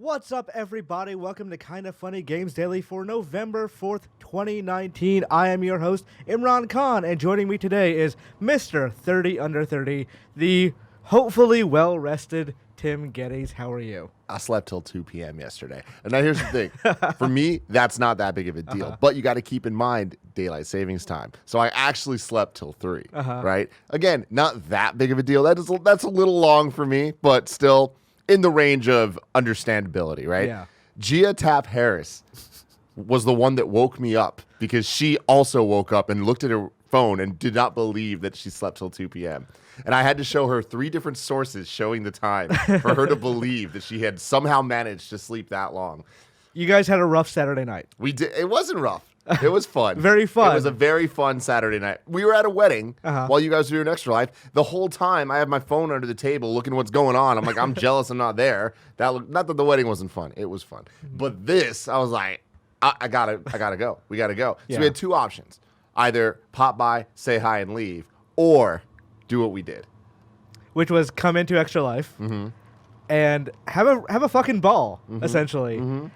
What's up, everybody? Welcome to Kinda Funny Games Daily for November 4th, 2019. I am your host, Imran Khan, and joining me today is Mr. 30 Under 30, the hopefully well-rested Tim Geddes. How are you? I slept till 2 p.m. yesterday. And now here's the thing. For me, that's not that big of a deal. But you got to keep in mind daylight savings time. So I actually slept till 3, right? Again, not that big of a deal. That's a little long for me, but still in the range of understandability, right? Yeah. Gia Tapp Harris was the one that woke me up because she also woke up and looked at her phone and did not believe that she slept till 2 p.m. And I had to show her 3 different sources showing the time for her to believe that she had somehow managed to sleep that long. You guys had a rough Saturday night. We did. It wasn't rough. It was fun. Very fun. It was a very fun Saturday night. We were at a wedding while you guys were doing Extra Life. The whole time, I have my phone under the table looking what's going on. I'm like, I'm jealous I'm not there. Not that the wedding wasn't fun. It was fun. But this, I was like, I gotta go. We gotta go. Yeah. So we had 2 options. Either pop by, say hi, and leave, or do what we did. Which was come into Extra Life and have a fucking ball, essentially.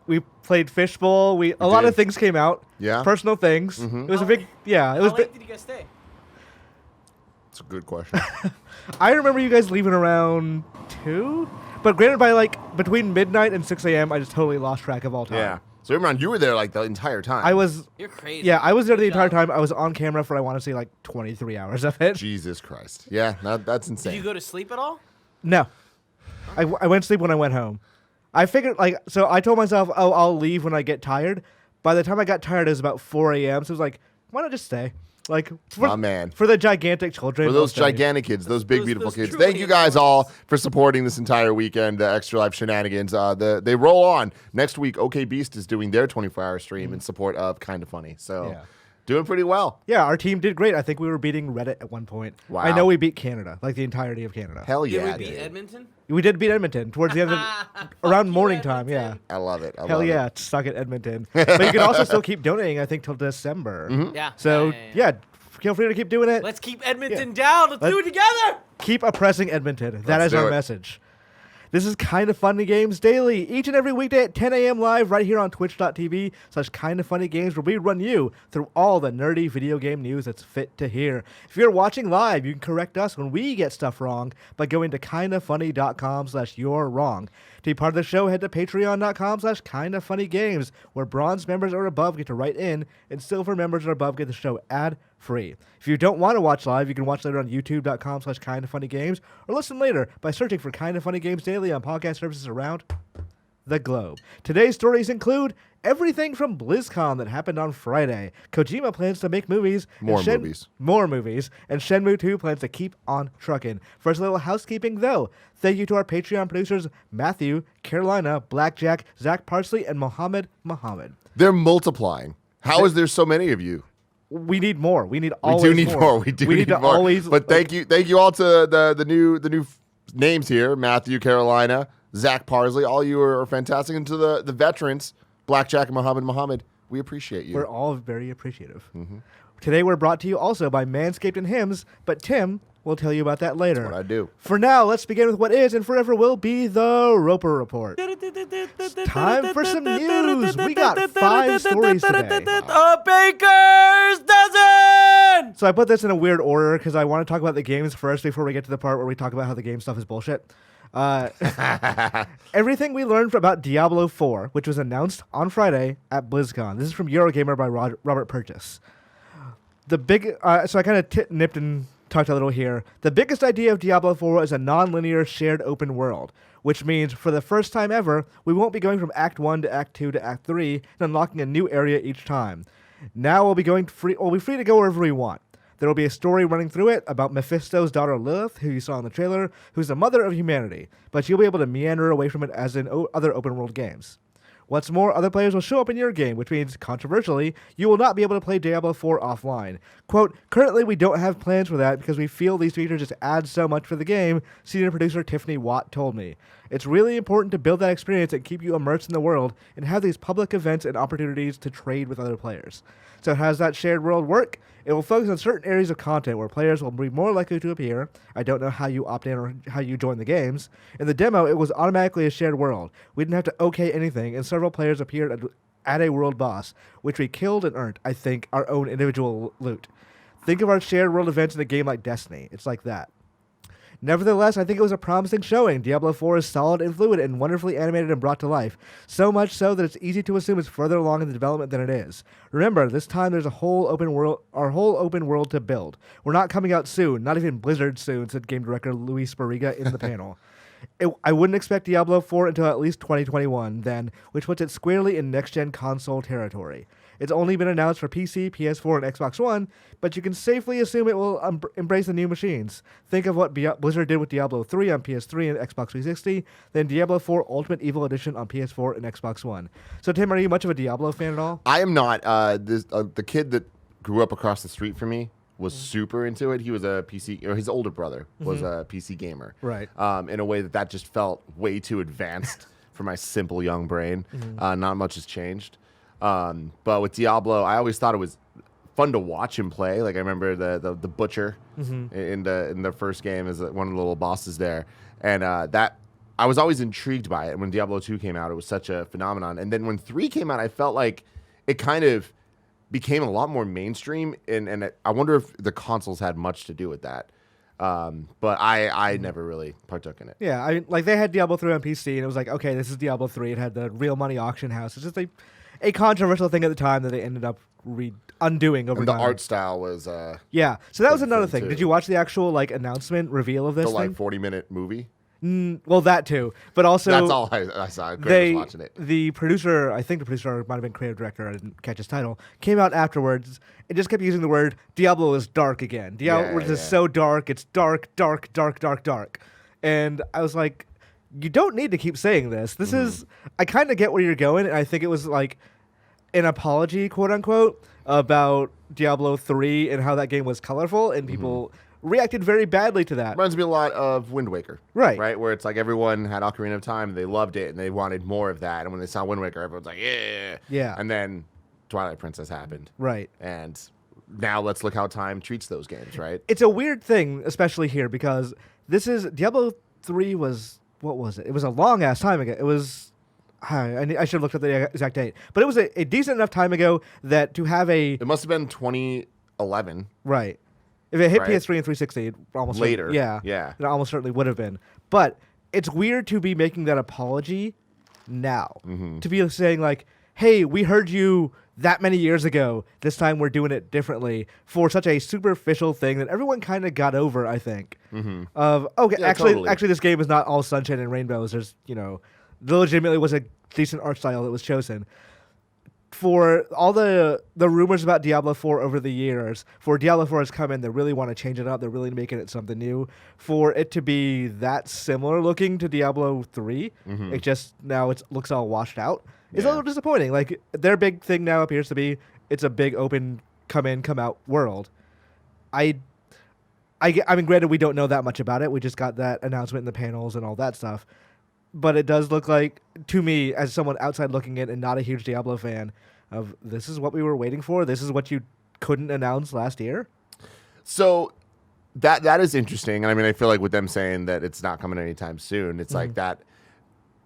We played fishbowl. A lot of things came out. Yeah. Personal things. It was a big, yeah. It was. How late did you guys stay? It's a good question. I remember you guys leaving around 2, but granted, by like between midnight and 6 a.m., I just totally lost track of all time. Yeah. So Imran, you were there like the entire time. I was. You're crazy. Yeah, I was there the Good entire job. time. I was on camera for I want to say like 23 hours of it. Jesus Christ. Yeah, that's insane. Did you go to sleep at all? No, I went to sleep when I went home. I figured so I told myself, oh, I'll leave when I get tired. By the time I got tired, it was about 4 a.m. So I was like, why not just stay? Like, My man. For the gigantic children. For those I'll stay. gigantic kids, those big, beautiful those kids. truly Thank you guys all for supporting this entire weekend, Extra Life shenanigans. They roll on. Next week, OK Beast is doing their 24-hour stream in support of Kinda Funny. So, Yeah. doing pretty well. Yeah, our team did great. I think we were beating Reddit at one point. Wow. I know we beat Canada, like the entirety of Canada. Hell yeah, Did we beat dude. Edmonton? We did beat Edmonton towards the end of around you, morning time. Yeah. Edmonton. I love it. I Hell love yeah, it. suck at Edmonton. But you can also still keep donating, I think, till December. Yeah. So, yeah, feel free to keep doing it. Let's keep Edmonton down. Let's do it together. Keep oppressing Edmonton. That Let's is do our it. message. This is Kinda Funny Games Daily, each and every weekday at 10 a.m. live right here on twitch.tv/Kinda Funny Games, where we run you through all the nerdy video game news that's fit to hear. If you're watching live, you can correct us when we get stuff wrong by going to kindafunny.com/you're wrong. To be part of the show, head to patreon.com/kindafunnygames, where bronze members or above get to write in, and silver members or above get the show ad-free. If you don't want to watch live, you can watch later on youtube.com/kindafunnygames, or listen later by searching for Kinda Funny Games Daily on podcast services around the globe. Today's stories include everything from BlizzCon that happened on Friday. Kojima plans to make movies. More and movies. More movies. And Shenmue 2 plans to keep on trucking. First, a little housekeeping, though. Thank you to our Patreon producers, Matthew, Carolina, Blackjack, Zach Parsley, and Mohammed. They're multiplying. How is there so many of you? We need more. We need We always do need more. We do need to more. always. But thank you all to the new names here: Matthew, Carolina, Zach Parsley. All you are fantastic, and to the veterans, Blackjack and Mohammed. We appreciate you. We're all very appreciative. Today we're brought to you also by Manscaped and Hims, but Tim will tell you about that later. That's what I do. For now, let's begin with what is and forever will be the Roper Report. It's time for some news. We got 5 stories today. A baker's dozen. So I put this in a weird order because I want to talk about the games first before we get to the part where we talk about how the game stuff is bullshit. Everything we learned about Diablo 4, which was announced on Friday at BlizzCon. This is from Eurogamer by Robert Purchese. So I kind of nipped and talked a little here. The biggest idea of Diablo 4 is a non-linear shared open world, which means for the first time ever, we won't be going from Act 1 to Act 2 to Act 3 and unlocking a new area each time. Now we'll be free to go wherever we want. There will be a story running through it about Mephisto's daughter Lilith, who you saw in the trailer, who's the mother of humanity, but you'll be able to meander away from it as in other open world games. What's more, other players will show up in your game, which means, controversially, you will not be able to play Diablo 4 offline. Quote, currently we don't have plans for that because we feel these features just add so much for the game, senior producer Tiffany Watt told me. It's really important to build that experience and keep you immersed in the world and have these public events and opportunities to trade with other players. So how does that shared world work? It will focus on certain areas of content where players will be more likely to appear. I don't know how you opt in or how you join the games. In the demo, it was automatically a shared world. We didn't have to okay anything, and several players appeared at a world boss, which we killed and earned, I think, our own individual loot. Think of our shared world events in a game like Destiny. It's like that. Nevertheless, I think it was a promising showing. Diablo 4 is solid and fluid and wonderfully animated and brought to life. So much so that it's easy to assume it's further along in the development than it is. Remember, this time there's our whole open world to build. We're not coming out soon, not even Blizzard soon, said game director Luis Barriga in the panel. I wouldn't expect Diablo 4 until at least 2021 then, which puts it squarely in next-gen console territory. It's only been announced for PC, PS4, and Xbox One, but you can safely assume it will embrace the new machines. Think of what Blizzard did with Diablo 3 on PS3 and Xbox 360, then Diablo 4 Ultimate Evil Edition on PS4 and Xbox One. So, Tim, are you much of a Diablo fan at all? I am not. The kid that grew up across the street from me was super into it. He was a PC, or his older brother was a PC gamer. Right. In a way that just felt way too advanced for my simple young brain. Not much has changed. But with Diablo, I always thought it was fun to watch him play. Like I remember the butcher in the first game as one of the little bosses there, and that I was always intrigued by it. When Diablo 2 came out, it was such a phenomenon. And then when 3 came out, I felt like it kind of became a lot more mainstream, and I wonder if the consoles had much to do with that. But I never really partook in it. Yeah, like they had Diablo 3 on PC, and it was like, okay, this is Diablo 3. It had the real money auction house. It's just a controversial thing at the time that they ended up undoing over And time. the art style was yeah. So that was another thing. too. Did you watch the actual announcement reveal of this the thing? 40-minute movie. Well, that too, but also That's all I saw. Greg was watching it. The producer, I think the producer might have been creative director. I didn't catch his title. Came out afterwards. It just kept using the word Diablo is dark again. Diablo is so dark. It's dark, dark, dark, dark, dark. And I was like, you don't need to keep saying this. This is. I kind of get where you're going, and I think it was like an apology, quote unquote, about Diablo 3 and how that game was colorful, and people reacted very badly to that. Reminds me a lot of Wind Waker. Right. Right? Where it's like everyone had Ocarina of Time, and they loved it, and they wanted more of that. And when they saw Wind Waker, everyone's like, yeah. Yeah. And then Twilight Princess happened. Right. And now let's look how time treats those games, right? It's a weird thing, especially here, because this is Diablo 3 was, what was it? It was a long ass time ago. It was, I should have looked up the exact date, but it was a decent enough time ago that to have a. It must have been 2011. Right. If it hit Right. PS3 and 360, it almost Later. Yeah. It almost certainly would have been. But it's weird to be making that apology now. To be saying like, hey, we heard you that many years ago. This time we're doing it differently for such a superficial thing that everyone kind of got over, I think. Of, okay, Yeah, actually, totally. actually, this game is not all sunshine and rainbows. There's, there legitimately was a decent art style that was chosen. For all the rumors about Diablo 4 over the years, for Diablo 4 has come in, they really want to change it up. They're really making it something new. For it to be that similar looking to Diablo 3, it just now it looks all washed out. It's a little disappointing. Like their big thing now appears to be it's a big open come in, come out world. I mean, granted, we don't know that much about it. We just got that announcement in the panels and all that stuff. But it does look like, to me, as someone outside looking in and not a huge Diablo fan, of this is what we were waiting for. This is what you couldn't announce last year. So that is interesting. And I mean, I feel like with them saying that it's not coming anytime soon, it's like that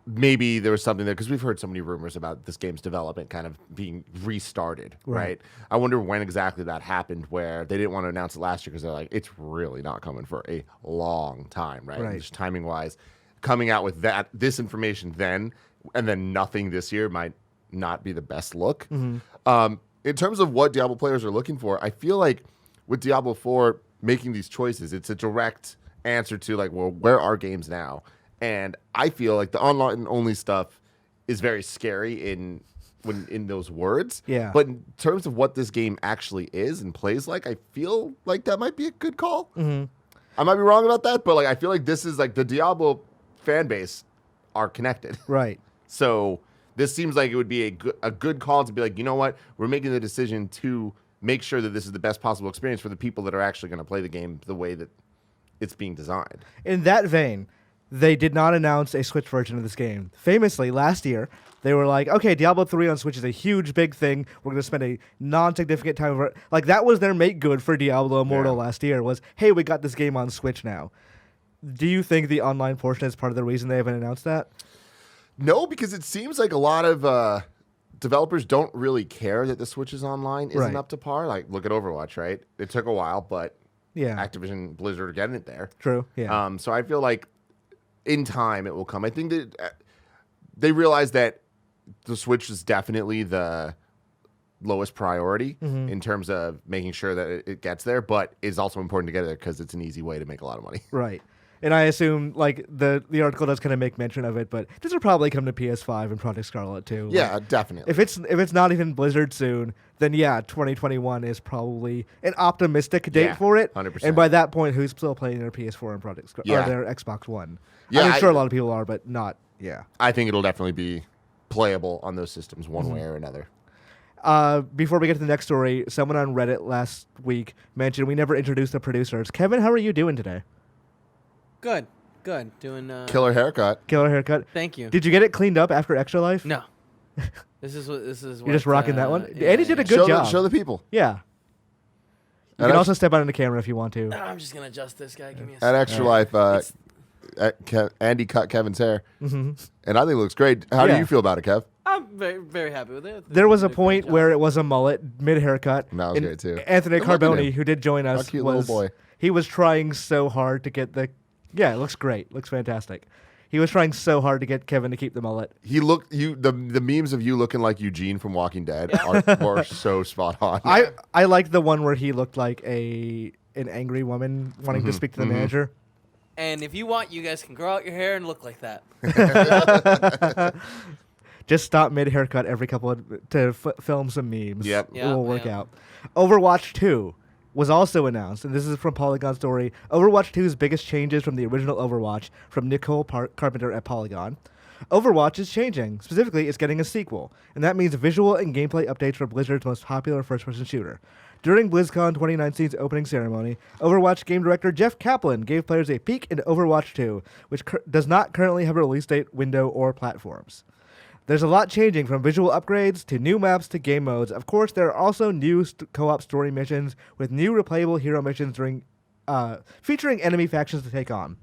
maybe there was something there, because we've heard so many rumors about this game's development kind of being restarted, right? I wonder when exactly that happened, where they didn't want to announce it last year because they're like, it's really not coming for a long time, right? And just timing-wise, coming out with this information then, and then nothing this year might not be the best look. In terms of what Diablo players are looking for, I feel like with Diablo 4 making these choices, it's a direct answer to like, well, where are games now? And I feel like the online only stuff is very scary in those words. Yeah. But in terms of what this game actually is and plays like, I feel like that might be a good call. I might be wrong about that, but like I feel like this is like the Diablo fan base are connected. Right. So This seems like it would be a good call to be like, you know what? We're making the decision to make sure that this is the best possible experience for the people that are actually going to play the game the way that it's being designed. In that vein, they did not announce a Switch version of this game. Famously, last year, they were like, okay, Diablo 3 on Switch is a huge, big thing. We're going to spend a non-significant time over it. Like, that was their make good for Diablo Immortal last year was, hey, we got this game on Switch now. Do you think the online portion is part of the reason they haven't announced that? No, because it seems like a lot of developers don't really care that the Switch is online isn't up to par. Like, look at Overwatch, right? It took a while, but Activision Blizzard are getting it there. True, yeah. So I feel like in time it will come. I think that they realize that the Switch is definitely the lowest priority in terms of making sure that it gets there, but it's also important to get it there because it's an easy way to make a lot of money. Right. And I assume, like, the article does kind of make mention of it, but this will probably come to PS5 and Project Scarlet, too. Yeah, like, definitely. If it's not even Blizzard soon, then, 2021 is probably an optimistic date for it. 100%. And by that point, who's still playing their PS4 and Project Scarlet? Or their Xbox One? Yeah, I'm sure a lot of people are, but not, I think it'll definitely be playable on those systems one way or another. Before we get to the next story, someone on Reddit last week mentioned we never introduced the producers. Kevin, how are you doing today? Good. Doing Killer haircut. Killer haircut. Thank you. Did you get it cleaned up after Extra Life? No. This is what You're just rocking that one? Yeah, Andy did a good job. Show the people. Yeah. You can also step out on the camera if you want to. I'm just gonna adjust this guy. Give me a At second. Extra Life, Andy cut Kevin's hair, and I think it looks great. How do you feel about it, Kev? I'm very, very happy with it. There was a point where it was a mullet mid-haircut. That was great, too. Anthony Good looking Carboni, him. who did join us, cute little boy. He was trying so hard to get the... Yeah, it looks great. Looks fantastic. He was trying so hard to get Kevin to keep the mullet. He looked the memes of you looking like Eugene from Walking Dead are so spot on. I liked the one where he looked like an angry woman wanting to speak to the manager. And if you want, you guys can grow out your hair and look like that. Just stop mid-haircut every couple to film some memes. Yep. It will work out. Overwatch 2 was also announced, and this is from Polygon Story. Overwatch 2's biggest changes from the original Overwatch from Nicole Carpenter at Polygon. Overwatch is changing. Specifically, it's getting a sequel, and that means visual and gameplay updates for Blizzard's most popular first-person shooter. During BlizzCon 2019's opening ceremony, Overwatch game director Jeff Kaplan gave players a peek into Overwatch 2, which does not currently have a release date, window, or platforms. There's a lot changing from visual upgrades to new maps to game modes. Of course, there are also new co-op story missions with new replayable hero missions featuring enemy factions to take on.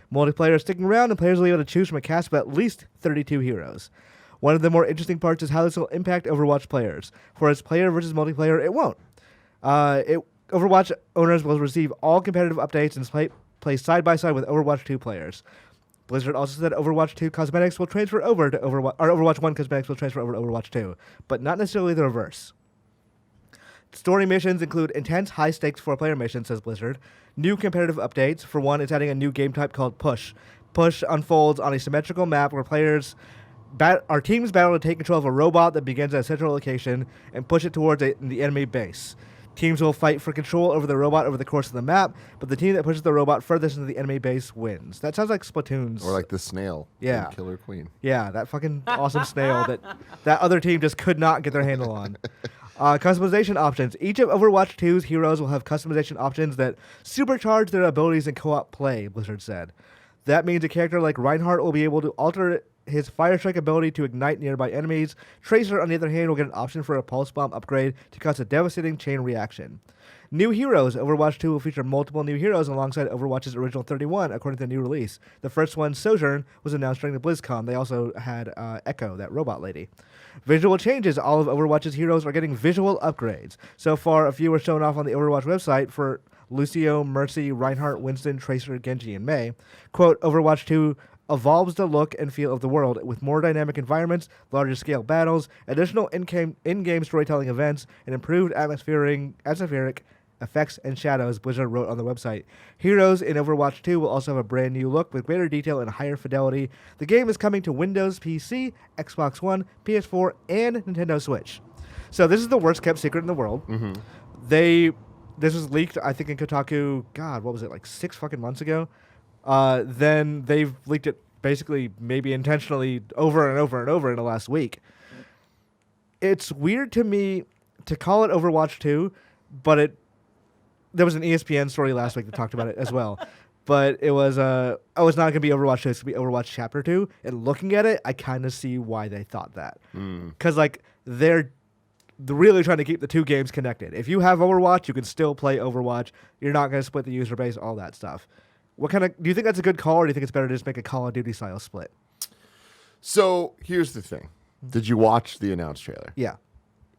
Multiplayer is sticking around, and players will be able to choose from a cast of at least 32 heroes. One of the more interesting parts is how this will impact Overwatch players. For its player versus multiplayer, it won't. Overwatch owners will receive all competitive updates and play side by side with Overwatch 2 players. Blizzard also said Overwatch 2 cosmetics will transfer over to Overwatch 1 cosmetics will transfer over to Overwatch 2, but not necessarily the reverse. Story missions include intense, high-stakes four-player missions, says Blizzard. New competitive updates. For one, it's adding a new game type called Push. Push unfolds on a symmetrical map where our teams battle to take control of a robot that begins at a central location and push it towards the enemy base. Teams will fight for control over the robot over the course of the map, but the team that pushes the robot furthest into the enemy base wins. That sounds like Splatoon's. Or like the snail. Yeah. In Killer Queen. Yeah, that fucking awesome snail that other team just could not get their handle on. Customization options. Each of Overwatch 2's heroes will have customization options that supercharge their abilities in co-op play, Blizzard said. That means a character like Reinhardt will be able to alter his Fire Strike ability to ignite nearby enemies. Tracer, on the other hand, will get an option for a Pulse Bomb upgrade to cause a devastating chain reaction. New heroes. Overwatch 2 will feature multiple new heroes alongside Overwatch's original 31, according to the new release. The first one, Sojourn, was announced during the BlizzCon. They also had Echo, that robot lady. Visual changes. All of Overwatch's heroes are getting visual upgrades. So far, a few were shown off on the Overwatch website for Lucio, Mercy, Reinhardt, Winston, Tracer, Genji, and Mei. Quote, Overwatch 2 evolves the look and feel of the world with more dynamic environments, larger scale battles, additional in-game storytelling events, and improved atmospheric effects and shadows, Blizzard wrote on the website. Heroes in Overwatch 2 will also have a brand new look with greater detail and higher fidelity. The game is coming to Windows PC, Xbox One, PS4, and Nintendo Switch. So this is the worst kept secret in the world. Mm-hmm. This was leaked, I think, in Kotaku, God, what was it, like 6 fucking months ago? Then they've leaked it basically maybe intentionally over and over and over in the last week. It's weird to me to call it Overwatch 2, but there was an ESPN story last week that talked about it as well. But it was it's not going to be Overwatch 2, it's going to be Overwatch Chapter 2. And looking at it, I kind of see why they thought that. Because they're really trying to keep the two games connected. If you have Overwatch, you can still play Overwatch. You're not going to split the user base, all that stuff. Do you think that's a good call, or do you think it's better to just make a Call of Duty style split? So here's the thing. Did you watch the announced trailer? Yeah.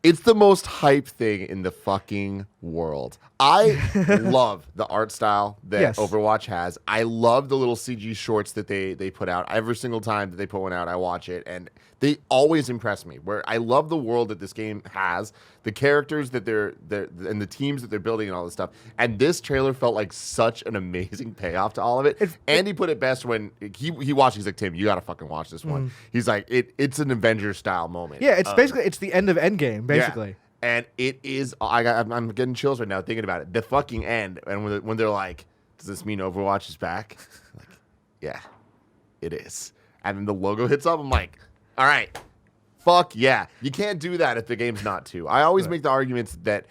It's the most hype thing in the fucking world. I love the art style that Overwatch has. I love the little CG shorts that they put out. Every single time that they put one out, I watch it, and they always impress me. Where I love the world that this game has, the characters that they're and the teams that they're building and all this stuff. And this trailer felt like such an amazing payoff to all of it. Andy put it best when he watched. He's like, Tim, you gotta fucking watch this one. He's like, it's an Avengers style moment. Yeah, it's basically it's the end of Endgame, basically. Yeah. And it is. I'm getting chills right now thinking about it. The fucking end, and when they're like, "Does this mean Overwatch is back?" Like, yeah, it is. And then the logo hits up. I'm like, all right, fuck yeah. You can't do that if the game's not 2. I always make the arguments that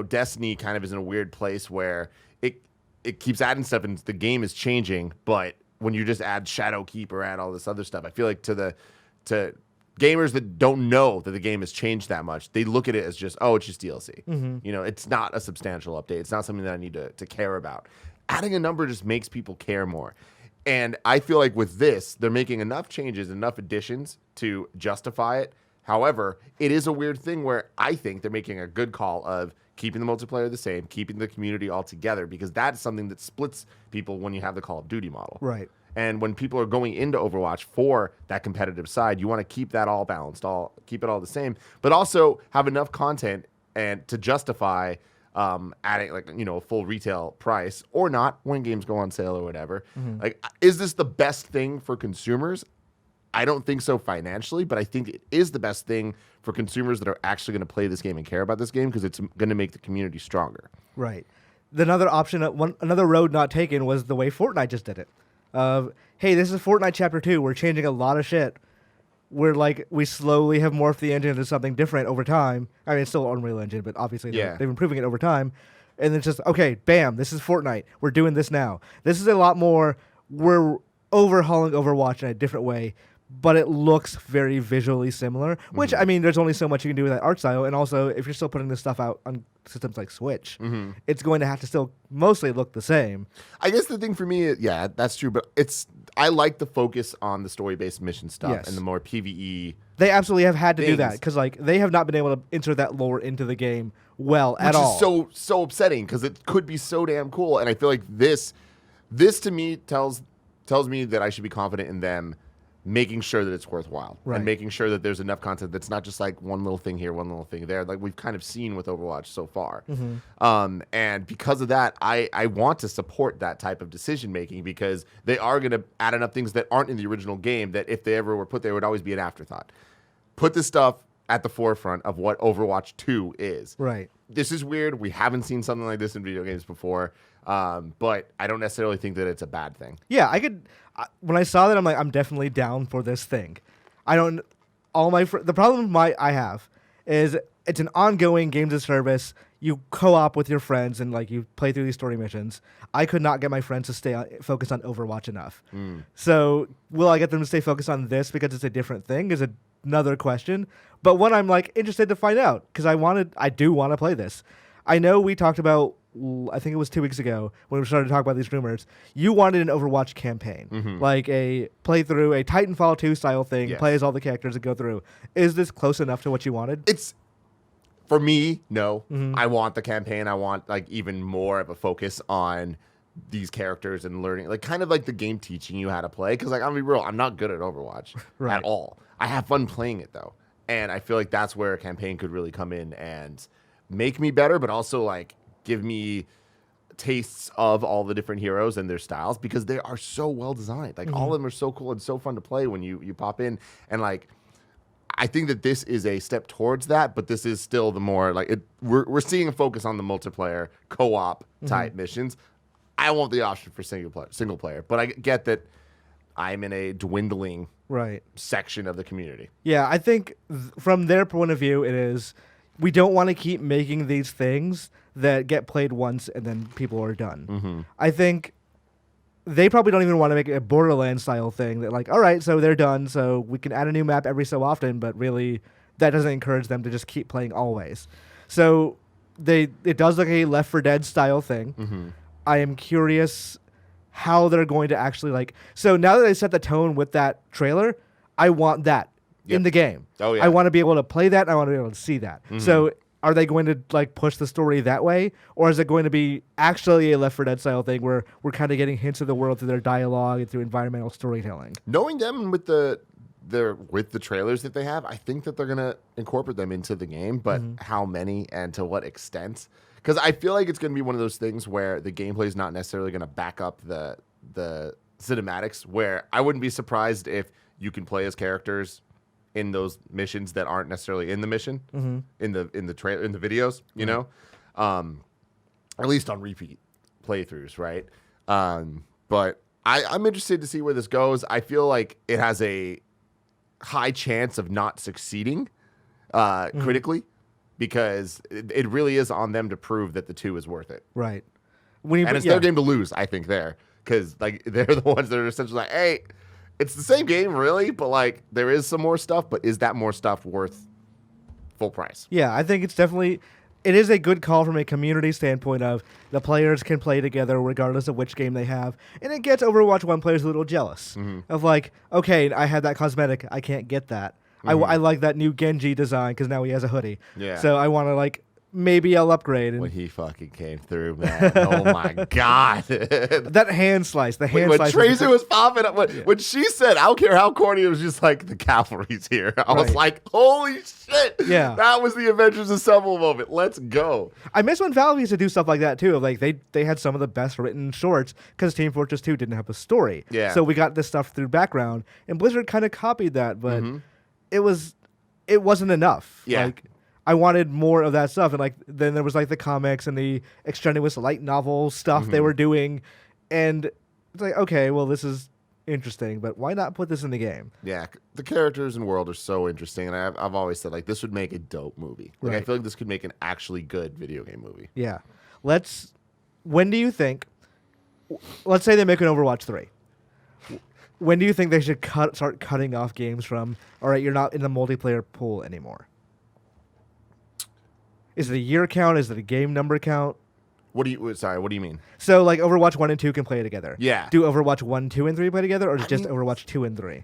Destiny kind of is in a weird place where it keeps adding stuff and the game is changing, but when you just add Shadowkeep or add all this other stuff, I feel like to gamers that don't know that the game has changed that much, they look at it as just, it's just DLC. It's not a substantial update. It's not something that I need to care about. Adding a number just makes people care more. And I feel like with this, they're making enough changes, enough additions to justify it. However, it is a weird thing where I think they're making a good call of keeping the multiplayer the same, keeping the community all together, because that's something that splits people when you have the Call of Duty model. Right. And when people are going into Overwatch for that competitive side, you want to keep that all balanced, keep it all the same, but also have enough content and to justify adding a full retail price or not when games go on sale or whatever. Like, is this the best thing for consumers? I don't think so financially, but I think it is the best thing for consumers that are actually going to play this game and care about this game because it's going to make the community stronger. Right. Another option, another road not taken was the way Fortnite just did it. Hey, this is Fortnite Chapter 2. We're changing a lot of shit. We slowly have morphed the engine into something different over time. I mean, it's still Unreal Engine, but obviously they've been improving it over time. And it's just, okay, bam, this is Fortnite. We're doing this now. This is a lot more, we're overhauling Overwatch in a different way, but it looks very visually similar, which, I mean, there's only so much you can do with that art style. And also, if you're still putting this stuff out on systems like Switch, it's going to have to still mostly look the same. I guess the thing for me, yeah, that's true, but I like the focus on the story-based mission stuff and the more PvE. They absolutely have had to do that because they have not been able to insert that lore into the game at all. Which is so upsetting because it could be so damn cool, and I feel like this to me tells me that I should be confident in them making sure that it's worthwhile and making sure that there's enough content that's not just like one little thing here, one little thing there, like we've kind of seen with Overwatch so far. And because of that, I want to support that type of decision making because they are going to add enough things that aren't in the original game that if they ever were put there, would always be an afterthought. Put this stuff at the forefront of what Overwatch 2 is. Right. This is weird. We haven't seen something like this in video games before, but I don't necessarily think that it's a bad thing. Yeah, when I saw that, I'm like, I'm definitely down for this thing. The problem I have is it's an ongoing games of service. You co-op with your friends and you play through these story missions. I could not get my friends to stay focused on Overwatch enough. So will I get them to stay focused on this because it's a different thing is another question. But one I'm interested to find out because I do want to play this. I know we talked about, I think it was 2 weeks ago when we started to talk about these rumors. You wanted an Overwatch campaign, like a playthrough, a Titanfall 2 style thing, play as all the characters and go through. Is this close enough to what you wanted? For me, no. I want the campaign. I want even more of a focus on these characters and learning, kind of like the game teaching you how to play. Because I'm gonna be real, I'm not good at Overwatch at all. I have fun playing it though, and I feel like that's where a campaign could really come in and make me better, but also give me tastes of all the different heroes and their styles because they are so well designed. All of them are so cool and so fun to play when you pop in. And I think that this is a step towards that, but this is still the more we're seeing a focus on the multiplayer co-op type missions. I want the option for single player, but I get that I'm in a dwindling Right. section of the community. Yeah, I think from their point of view, it is we don't want to keep making these things that get played once and then people are done. Mm-hmm. I think they probably don't even want to make a Borderlands style thing that like, all right, so they're done, so we can add a new map every so often, but really that doesn't encourage them to just keep playing always. So it does look like a Left 4 Dead style thing. Mm-hmm. I am curious how they're going to actually like. So now that they set the tone with that trailer, I want that in the game. Oh yeah. I want to be able to play that. And I want to be able to see that. Mm-hmm. So are they going to like push the story that way, or is it going to be actually a Left 4 Dead style thing where we're kind of getting hints of the world through their dialogue and through environmental storytelling? Knowing them with the trailers that they have, I think that they're gonna incorporate them into the game, but how many and to what extent? Because I feel like it's gonna be one of those things where the gameplay is not necessarily gonna back up the cinematics. Where I wouldn't be surprised if you can play as characters in those missions that aren't necessarily in the mission in the videos, you know, at least on repeat playthroughs, right? But I'm interested to see where this goes. I feel like it has a high chance of not succeeding critically, because it really is on them to prove that the 2 is worth it. Right. And it's their game to lose, I think, there. Because like they're the ones that are essentially like, hey, it's the same game, really, but like there is some more stuff, but is that more stuff worth full price? Yeah, I think it's definitely... It is a good call from a community standpoint of the players can play together regardless of which game they have. And it gets Overwatch 1 players a little jealous of like, okay, I had that cosmetic. I can't get that. I like that new Genji design because now he has a hoodie. Yeah. So I want to like, maybe I'll upgrade. And When he fucking came through, man. Oh my God. that hand slice, the hand When slice. Tracer was popping up, when she said, I don't care how corny, it was just like, the cavalry's here. I was like, holy shit. Yeah. That was the Avengers Assemble moment. Let's go. I miss when Valve used to do stuff like that too. Like they had some of the best written shorts because Team Fortress 2 didn't have a story. Yeah. So we got this stuff through background, and Blizzard kind of copied that, but it wasn't enough. Yeah. Like I wanted more of that stuff, and like then there was like the comics and the extraneous light novel stuff they were doing, and it's like, okay, well, this is interesting, but why not put this in the game? Yeah, the characters and world are so interesting, and I've always said like this would make a dope movie. Like I feel like this could make an actually good video game movie. Yeah. When do you think? Let's say they make an Overwatch 3. When do you think they should start cutting off games from? All right, you're not in the multiplayer pool anymore. Is it a year count? Is it a game number count? What do you mean? So like Overwatch 1 and 2 can play together. Yeah. Do Overwatch 1, 2, and 3 play together, or is it just Overwatch 2 and 3?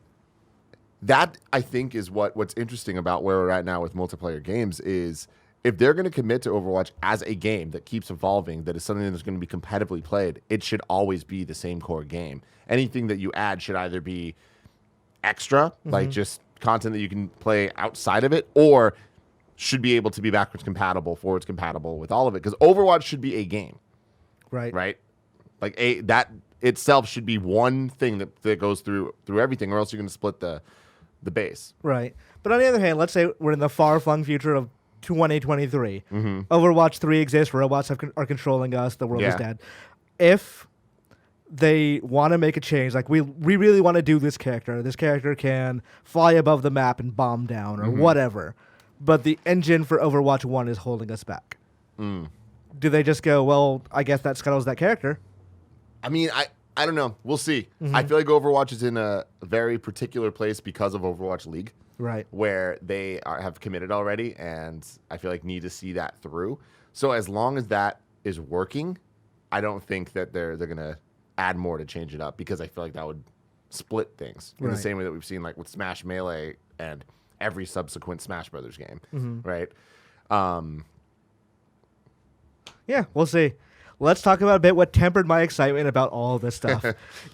That I think is what's interesting about where we're at now with multiplayer games is if they're going to commit to Overwatch as a game that keeps evolving, that is something that's going to be competitively played, it should always be the same core game. Anything that you add should either be extra, like just content that you can play outside of it, or should be able to be backwards compatible, forwards compatible with all of it. Because Overwatch should be a game. Right? Like that itself should be one thing that goes through everything, or else you're going to split the base. Right. But on the other hand, let's say we're in the far-flung future of 2023. Overwatch 3 exists, robots are controlling us, the world is dead. If they want to make a change, like we really want to do this character can fly above the map and bomb down or whatever, but the engine for Overwatch 1 is holding us back. Do they just go, well, I guess that scuttles that character? I mean, I don't know. We'll see. I feel like Overwatch is in a very particular place because of Overwatch League. Right. Where they have committed already, and I feel like need to see that through. So as long as that is working, I don't think that they're going to add more to change it up, because I feel like that would split things in the same way that we've seen like with Smash Melee and every subsequent Smash Brothers game, right? Yeah, we'll see. Let's talk about a bit what tempered my excitement about all of this stuff.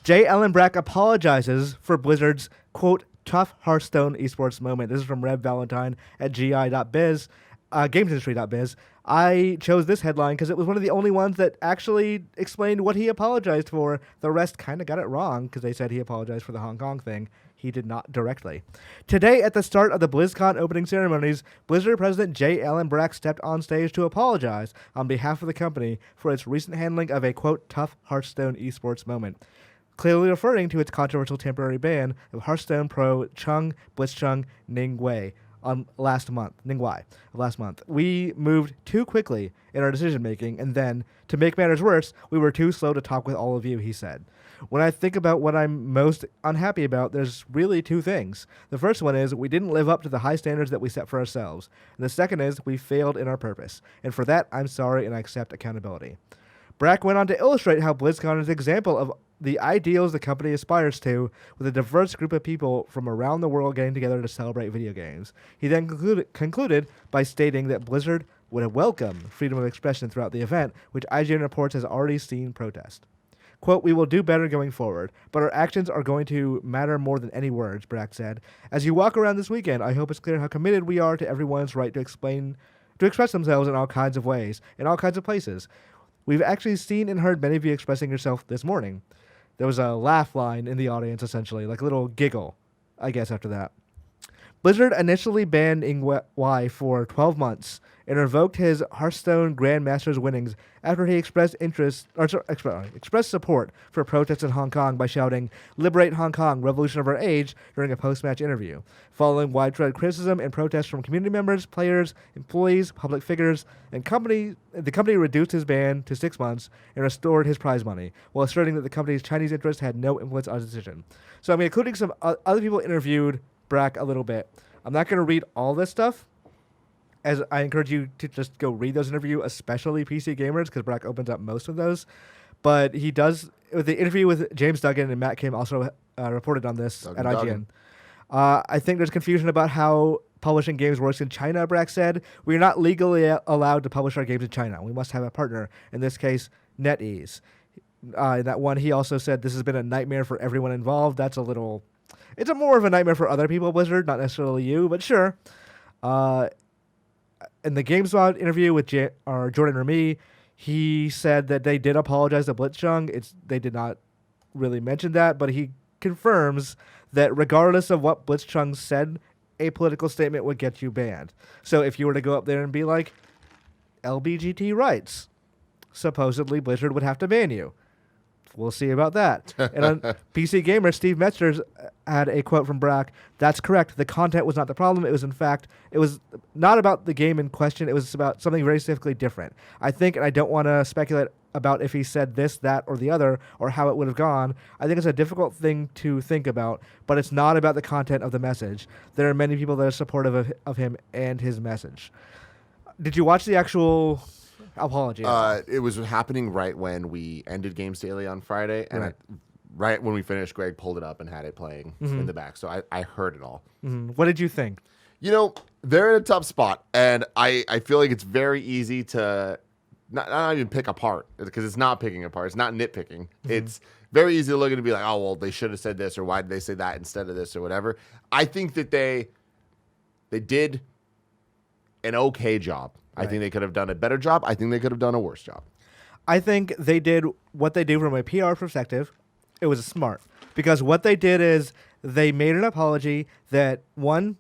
J. Allen Brack apologizes for Blizzard's, quote, tough Hearthstone esports moment. This is from Reb Valentine at GI.biz, GamesIndustry.biz. I chose this headline because it was one of the only ones that actually explained what he apologized for. The rest kind of got it wrong because they said he apologized for the Hong Kong thing. He did not directly. Today, at the start of the BlizzCon opening ceremonies, Blizzard President J. Allen Brack stepped on stage to apologize on behalf of the company for its recent handling of a, quote, tough Hearthstone esports moment. clearly referring to its controversial temporary ban of Hearthstone pro Chung Blizchung Ningwei last month. We moved too quickly in our decision making, and then, to make matters worse, we were too slow to talk with all of you, he said. When I think about what I'm most unhappy about, there's really two things. The first one is we didn't live up to the high standards that we set for ourselves. And the second is we failed in our purpose. And for that, I'm sorry and I accept accountability. Brack went on to illustrate how BlizzCon is an example of the ideals the company aspires to, with a diverse group of people from around the world getting together to celebrate video games. He then concluded by stating that Blizzard would welcome freedom of expression throughout the event, which IGN reports has already seen protest. Quote, "We will do better going forward, but our actions are going to matter more than any words," Brack said. "As you walk around this weekend, I hope it's clear how committed we are to everyone's right to express themselves in all kinds of ways, in all kinds of places. We've actually seen and heard many of you expressing yourself this morning." There was a laugh line in the audience, essentially, like a little giggle, I guess, after that. Blizzard initially banned Ingwei for 12 months and revoked his Hearthstone Grandmaster's winnings after he expressed support for protests in Hong Kong by shouting, "Liberate Hong Kong, revolution of our age," during a post-match interview. Following widespread criticism and protests from community members, players, employees, public figures, and the company reduced his ban to 6 months and restored his prize money, while asserting that the company's Chinese interests had no influence on the decision. So, including some other people interviewed Brack a little bit. I'm not going to read all this stuff, as I encourage you to just go read those interviews, especially PC Gamers, because Brack opens up most of those. But he does, with the interview with James Duggan, and Matt Kim also reported on this at IGN. I think there's confusion about how publishing games works in China, Brack said. "We are not legally allowed to publish our games in China. We must have a partner, in this case, NetEase." In that one, he also said, "This has been a nightmare for everyone involved." That's it's more of a nightmare for other people, Blizzard, not necessarily you, but sure. In the GameSpot interview with Jordan Remy, he said that they did apologize to Blizchung. They did not really mention that, but he confirms that regardless of what Blizchung said, a political statement would get you banned. So if you were to go up there and be like, "LBGT rights," supposedly Blizzard would have to ban you. We'll see about that. And on PC Gamer, Steve Metzger had a quote from Brack. "That's correct. The content was not the problem. It was not about the game in question. It was about something very specifically different. I think, and I don't want to speculate about if he said this, that, or the other, or how it would have gone. I think it's a difficult thing to think about, but it's not about the content of the message. There are many people that are supportive of him and his message." Did you watch the actual apology? It was happening right when we ended Games Daily on Friday, and right when we finished, Greg pulled it up and had it playing in the back, so I heard it all. Mm-hmm. What did you think? They're in a tough spot, and I feel like it's very easy to not even pick apart, because it's not picking apart. It's not nitpicking. Mm-hmm. It's very easy to look at it and be like, "Oh, well, they should have said this," or "Why did they say that instead of this," or whatever. I think that they did an okay job. Right. I think they could have done a better job. I think they could have done a worse job. I think they did what they do from a PR perspective. It was smart, because what they did is they made an apology that, one,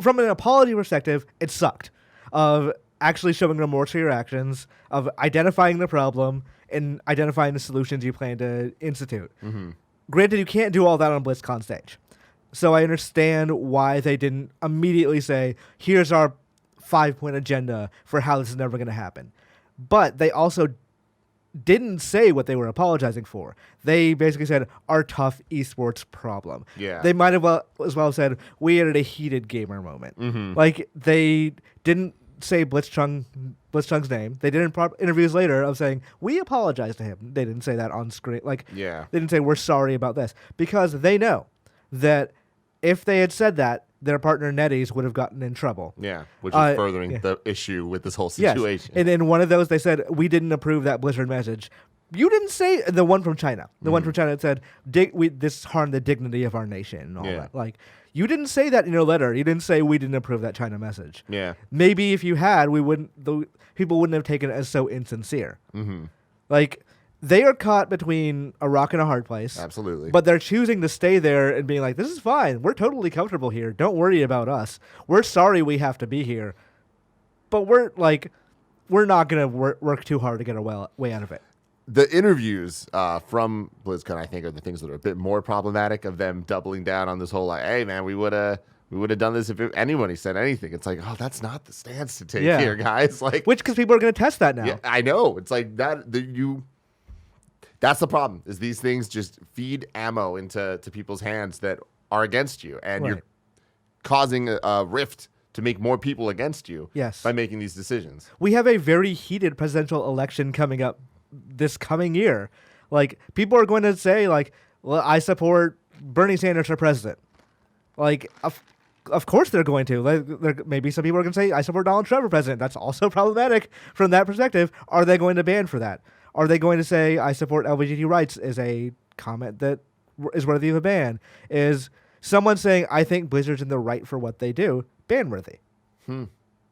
from an apology perspective, it sucked, of actually showing remorse for your actions, of identifying the problem, and identifying the solutions you plan to institute. Mm-hmm. Granted, you can't do all that on BlizzCon stage. So I understand why they didn't immediately say, "Here's our 5-point agenda for how this is never going to happen." But they also didn't say what they were apologizing for. They basically said, "Our tough esports problem." Yeah. They might have as well said, "We had a heated gamer moment." Mm-hmm. Like, they didn't say Blizchung's name. They did interviews later of saying, "We apologize to him." They didn't say that on screen. They didn't say, "We're sorry about this," because they know that if they had said that, their partner NetEase would have gotten in trouble. Yeah, which is furthering the issue with this whole situation. Yes. And in one of those, they said, "We didn't approve that Blizzard message." You didn't say the one from China. The one from China that said, "This harmed the dignity of our nation," and all that. You didn't say that in your letter. You didn't say, "We didn't approve that China message." Yeah. Maybe if you had, people wouldn't have taken it as so insincere. Mm-hmm. They are caught between a rock and a hard place. Absolutely. But they're choosing to stay there and being like, "This is fine. We're totally comfortable here. Don't worry about us. We're sorry we have to be here. But we're not going to work too hard to get our way out of it." the interviews from BlizzCon, I think, are the things that are a bit more problematic of them doubling down on this whole like, hey man, we would have done this if anybody said anything. It's like, oh, that's not the stance to take here, guys. Like, which because people are going to test that now. Yeah, I know. It's like that. That's the problem. Is these things just feed ammo into people's hands that are against you, and you're causing a rift to make more people against you. Yes. By making these decisions. We have a very heated presidential election coming up this coming year. Like, people are going to say, like, well, I support Bernie Sanders for president. Like, of course they're going to. Like, maybe some people are going to say, I support Donald Trump for president. That's also problematic from that perspective. Are they going to ban for that? Are they going to say, I support LGBT rights is a comment that is worthy of a ban? Is someone saying, I think Blizzard's in the right for what they do, ban-worthy?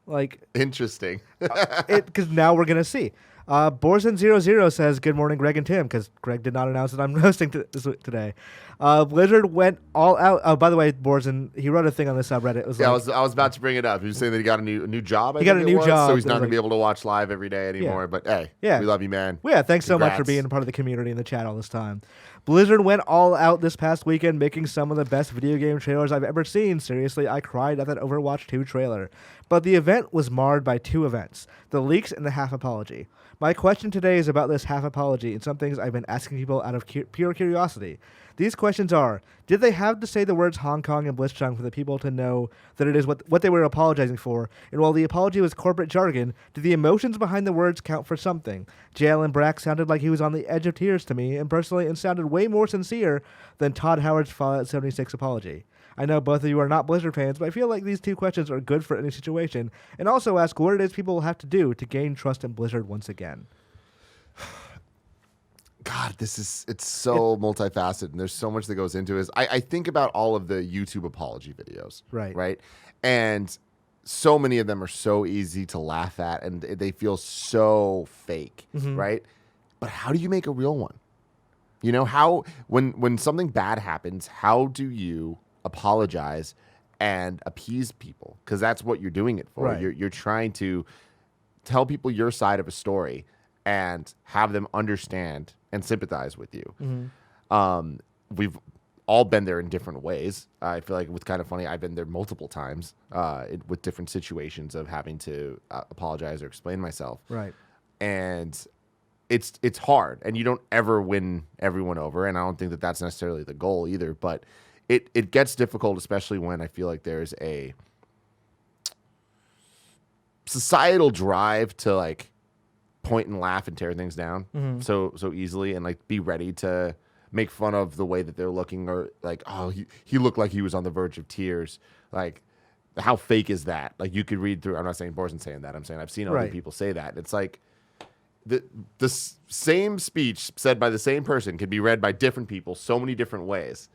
Like, interesting. Because now we're going to see. Borzen00 says, good morning, Greg and Tim, because Greg did not announce that I'm hosting today. Blizzard went all out. Oh, by the way, Borzen, he wrote a thing on the subreddit. It was I was about to bring it up. He was saying that he got a new job. He got a new job. So he's not going to be able to watch live every day anymore. Yeah. But hey, we love you, man. Well, yeah, thanks so much for being a part of the community in the chat all this time. Blizzard went all out this past weekend, making some of the best video game trailers I've ever seen. Seriously, I cried at that Overwatch 2 trailer. But the event was marred by two events, the leaks and the half apology. My question today is about this half apology and some things I've been asking people out of pure curiosity. These questions are, did they have to say the words Hong Kong and Blizchung for the people to know that it is what they were apologizing for? And while the apology was corporate jargon, did the emotions behind the words count for something? Jalen Brack sounded like he was on the edge of tears to me, and personally, and sounded way more sincere than Todd Howard's Fallout 76 apology. I know both of you are not Blizzard fans, but I feel like these two questions are good for any situation, and also ask what it is people will have to do to gain trust in Blizzard once again. God, it's so multifaceted, and there's so much that goes into it. I think about all of the YouTube apology videos, right? And so many of them are so easy to laugh at, and they feel so fake, right? But how do you make a real one? You know, how when something bad happens, how do you apologize and appease people? Because that's what you're doing it for. Right. You're trying to tell people your side of a story and have them understand and sympathize with you. We've all been there in different ways. I feel like it's kind of funny. I've been there multiple times with different situations of having to apologize or explain myself. Right. And it's hard, and you don't ever win everyone over, and I don't think that that's necessarily the goal either, but it gets difficult, especially when I feel like there's a societal drive to like point and laugh and tear things down so easily, and like be ready to make fun of the way that they're looking, or like, oh, he looked like he was on the verge of tears. Like, how fake is that? Like, you could read through. I'm not saying Borzen's saying that. I'm saying I've seen other people say that. It's like the same speech said by the same person can be read by different people so many different ways,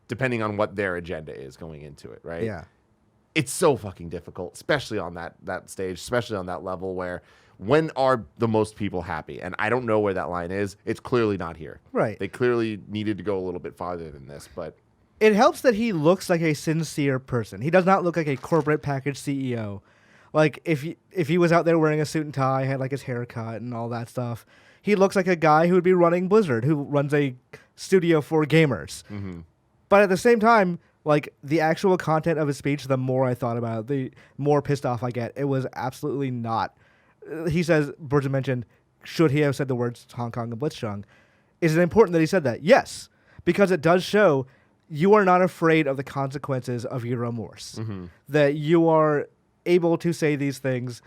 depending on what their agenda is going into it, right? Yeah. It's so fucking difficult, especially on that stage, especially on that level where when are the most people happy? And I don't know where that line is. It's clearly not here. Right. They clearly needed to go a little bit farther than this, but it helps that he looks like a sincere person. He does not look like a corporate package CEO. Like, if he was out there wearing a suit and tie, had like his haircut and all that stuff, he looks like a guy who would be running Blizzard, who runs a studio for gamers. But at the same time, like, the actual content of his speech, the more I thought about it, the more pissed off I get. It was absolutely not. He says, Burton mentioned, should he have said the words Hong Kong and Blizchung? Is it important that he said that? Yes, because it does show you are not afraid of the consequences of your remorse. That you are able to say these things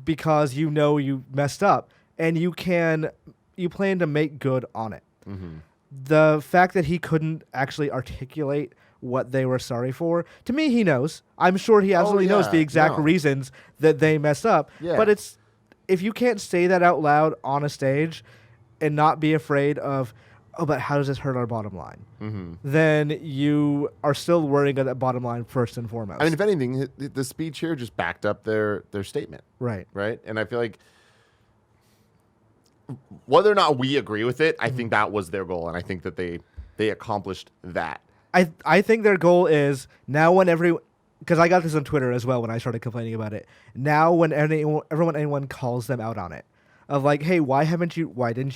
because you know you messed up, and you plan to make good on it. The fact that he couldn't actually articulate what they were sorry for, to me, he knows. I'm sure he absolutely knows the exact reasons that they messed up. But it's, if you can't say that out loud on a stage and not be afraid of, oh, but how does this hurt our bottom line? Then you are still worrying about that bottom line first and foremost. I mean, if anything, the speech here just backed up their statement. Right. And I feel like whether or not we agree with it, I think that was their goal, and I think that they accomplished that. I think their goal is now when because I got this on Twitter as well when I started complaining about it. Now when anyone calls them out on it, of like, hey, why didn't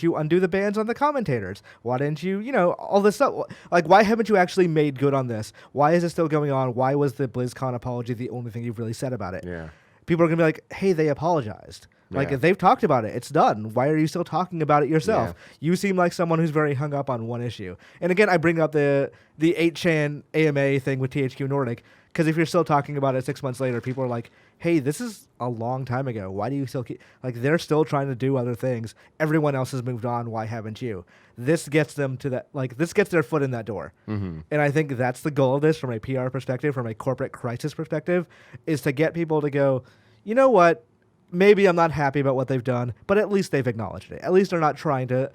you undo the bans on the commentators? Why didn't you, all this stuff? Like, why haven't you actually made good on this? Why is it still going on? Why was the BlizzCon apology the only thing you've really said about it? Yeah. People are going to be like, hey, they apologized. Like, Yeah. if they've talked about it, it's done. Why are you still talking about it yourself? Yeah. You seem like someone who's very hung up on one issue. And again, I bring up the 8chan AMA thing with THQ Nordic, because if you're still talking about it 6 months later, people are like, hey, this is a long time ago. Why do you still keep... Like, they're still trying to do other things. Everyone else has moved on. Why haven't you? This gets them to that... Like, this gets their foot in that door. Mm-hmm. And I think that's the goal of this from a PR perspective, from a corporate crisis perspective, is to get people to go, you know what? Maybe I'm not happy about what they've done, but at least they've acknowledged it. At least they're not trying to...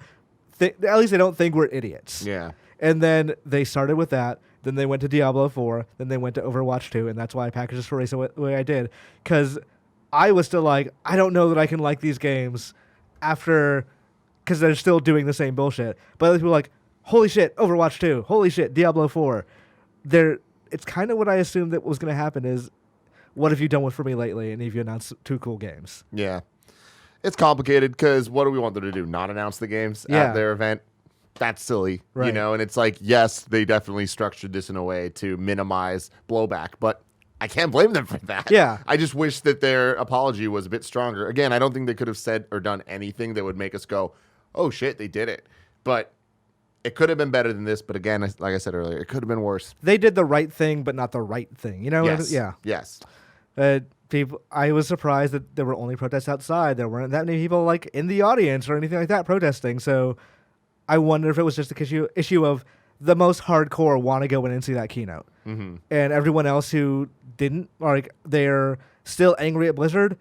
at least they don't think we're idiots. Yeah. And then they started with that. Then they went to Diablo 4. Then they went to Overwatch 2. And that's why I packaged this for race the way I did. Because I was still like, I don't know that I can like these games after... Because they're still doing the same bullshit. But other people are like, holy shit, Overwatch 2. Holy shit, Diablo 4. It's kind of what I assumed that was going to happen is, what have you done for me lately? And have you announced 2 cool games? Yeah. It's complicated because what do we want them to do? Not announce the games at their event? That's silly, Right. And it's like, yes, they definitely structured this in a way to minimize blowback, but I can't blame them for that. Yeah. I just wish that their apology was a bit stronger. Again, I don't think they could have said or done anything that would make us go, oh shit, they did it. But it could have been better than this. But again, like I said earlier, it could have been worse. They did the right thing, but not the right thing. Yes. Yeah. Yes. I was surprised that there were only protests outside. There weren't that many people like in the audience or anything like that protesting. So I wonder if it was just a issue of the most hardcore want to go in and see that keynote, Mm-hmm. and everyone else who didn't, like they're still angry at Blizzard,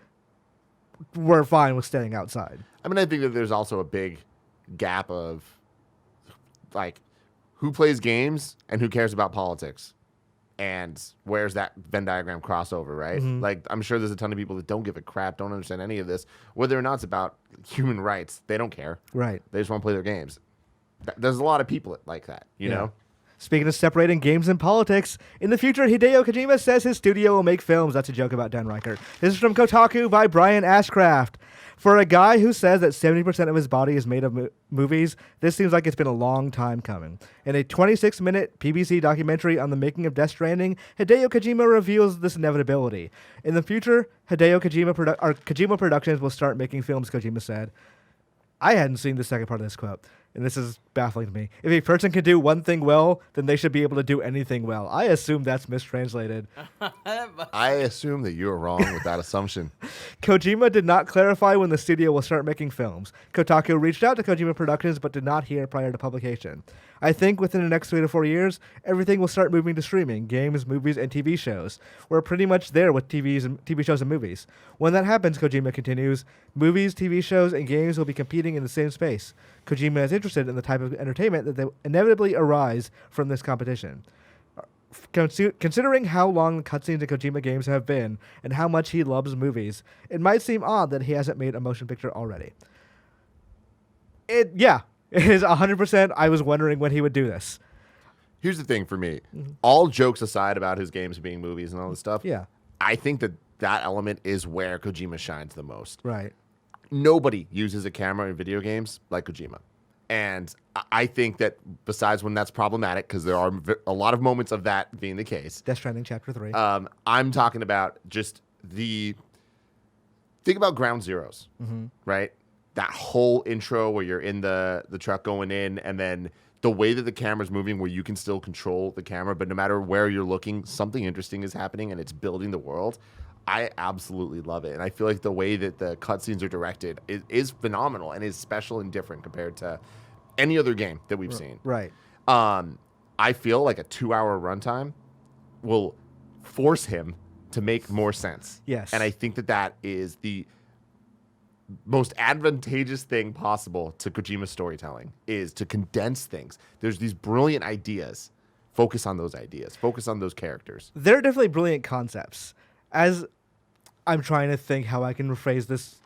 were fine with staying outside. I mean, I think that there's also a big gap of like who plays games and who cares about politics. And where's that Venn diagram crossover, right? Mm-hmm. Like, I'm sure there's a ton of people that don't give a crap, don't understand any of this. Whether or not it's about human rights, they don't care. Right. They just want to play their games. There's a lot of people like that, you know? Speaking of separating games and politics, in the future, Hideo Kojima says his studio will make films. That's a joke about Dan Reichert. This is from Kotaku by Brian Ashcraft. For a guy who says that 70% of his body is made of movies, this seems like it's been a long time coming. In a 26-minute BBC documentary on the making of Death Stranding, Hideo Kojima reveals this inevitability. In the future, Kojima Productions will start making films, Kojima said. I hadn't seen the second part of this quote, and this is baffling to me. If a person can do one thing well, then they should be able to do anything well. I assume that's mistranslated. I assume that you're wrong with that assumption. Kojima did not clarify when the studio will start making films. Kotaku reached out to Kojima Productions but did not hear prior to publication. I think within the next 3 to 4 years, everything will start moving to streaming, games, movies, and TV shows. We're pretty much there with TV shows and movies. When that happens, Kojima continues, movies, TV shows, and games will be competing in the same space. Kojima is interested in the type of entertainment that will inevitably arise from this competition. Considering how long the cutscenes in Kojima games have been and how much he loves movies, it might seem odd that he hasn't made a motion picture already. It is 100%. I was wondering when he would do this. Here's the thing for me. All jokes aside about his games being movies and all this stuff, Yeah, I think that element is where Kojima shines the most. right. Nobody uses a camera in video games like Kojima. And I think that besides when that's problematic, because there are a lot of moments of that being the case. Death Stranding Chapter 3. I'm talking about just think about Ground Zeroes, right? That whole intro where you're in the truck going in, and then the way that the camera's moving where you can still control the camera, but no matter where you're looking, something interesting is happening and it's building the world. I absolutely love it. And I feel like the way that the cutscenes are directed is phenomenal and is special and different compared to any other game that we've seen. Right. I feel like a 2-hour runtime will force him to make more sense. Yes. And I think that is the most advantageous thing possible to Kojima's storytelling, is to condense things. There's these brilliant ideas. Focus on those ideas. Focus on those characters. There are definitely brilliant concepts. As I'm trying to think how I can rephrase this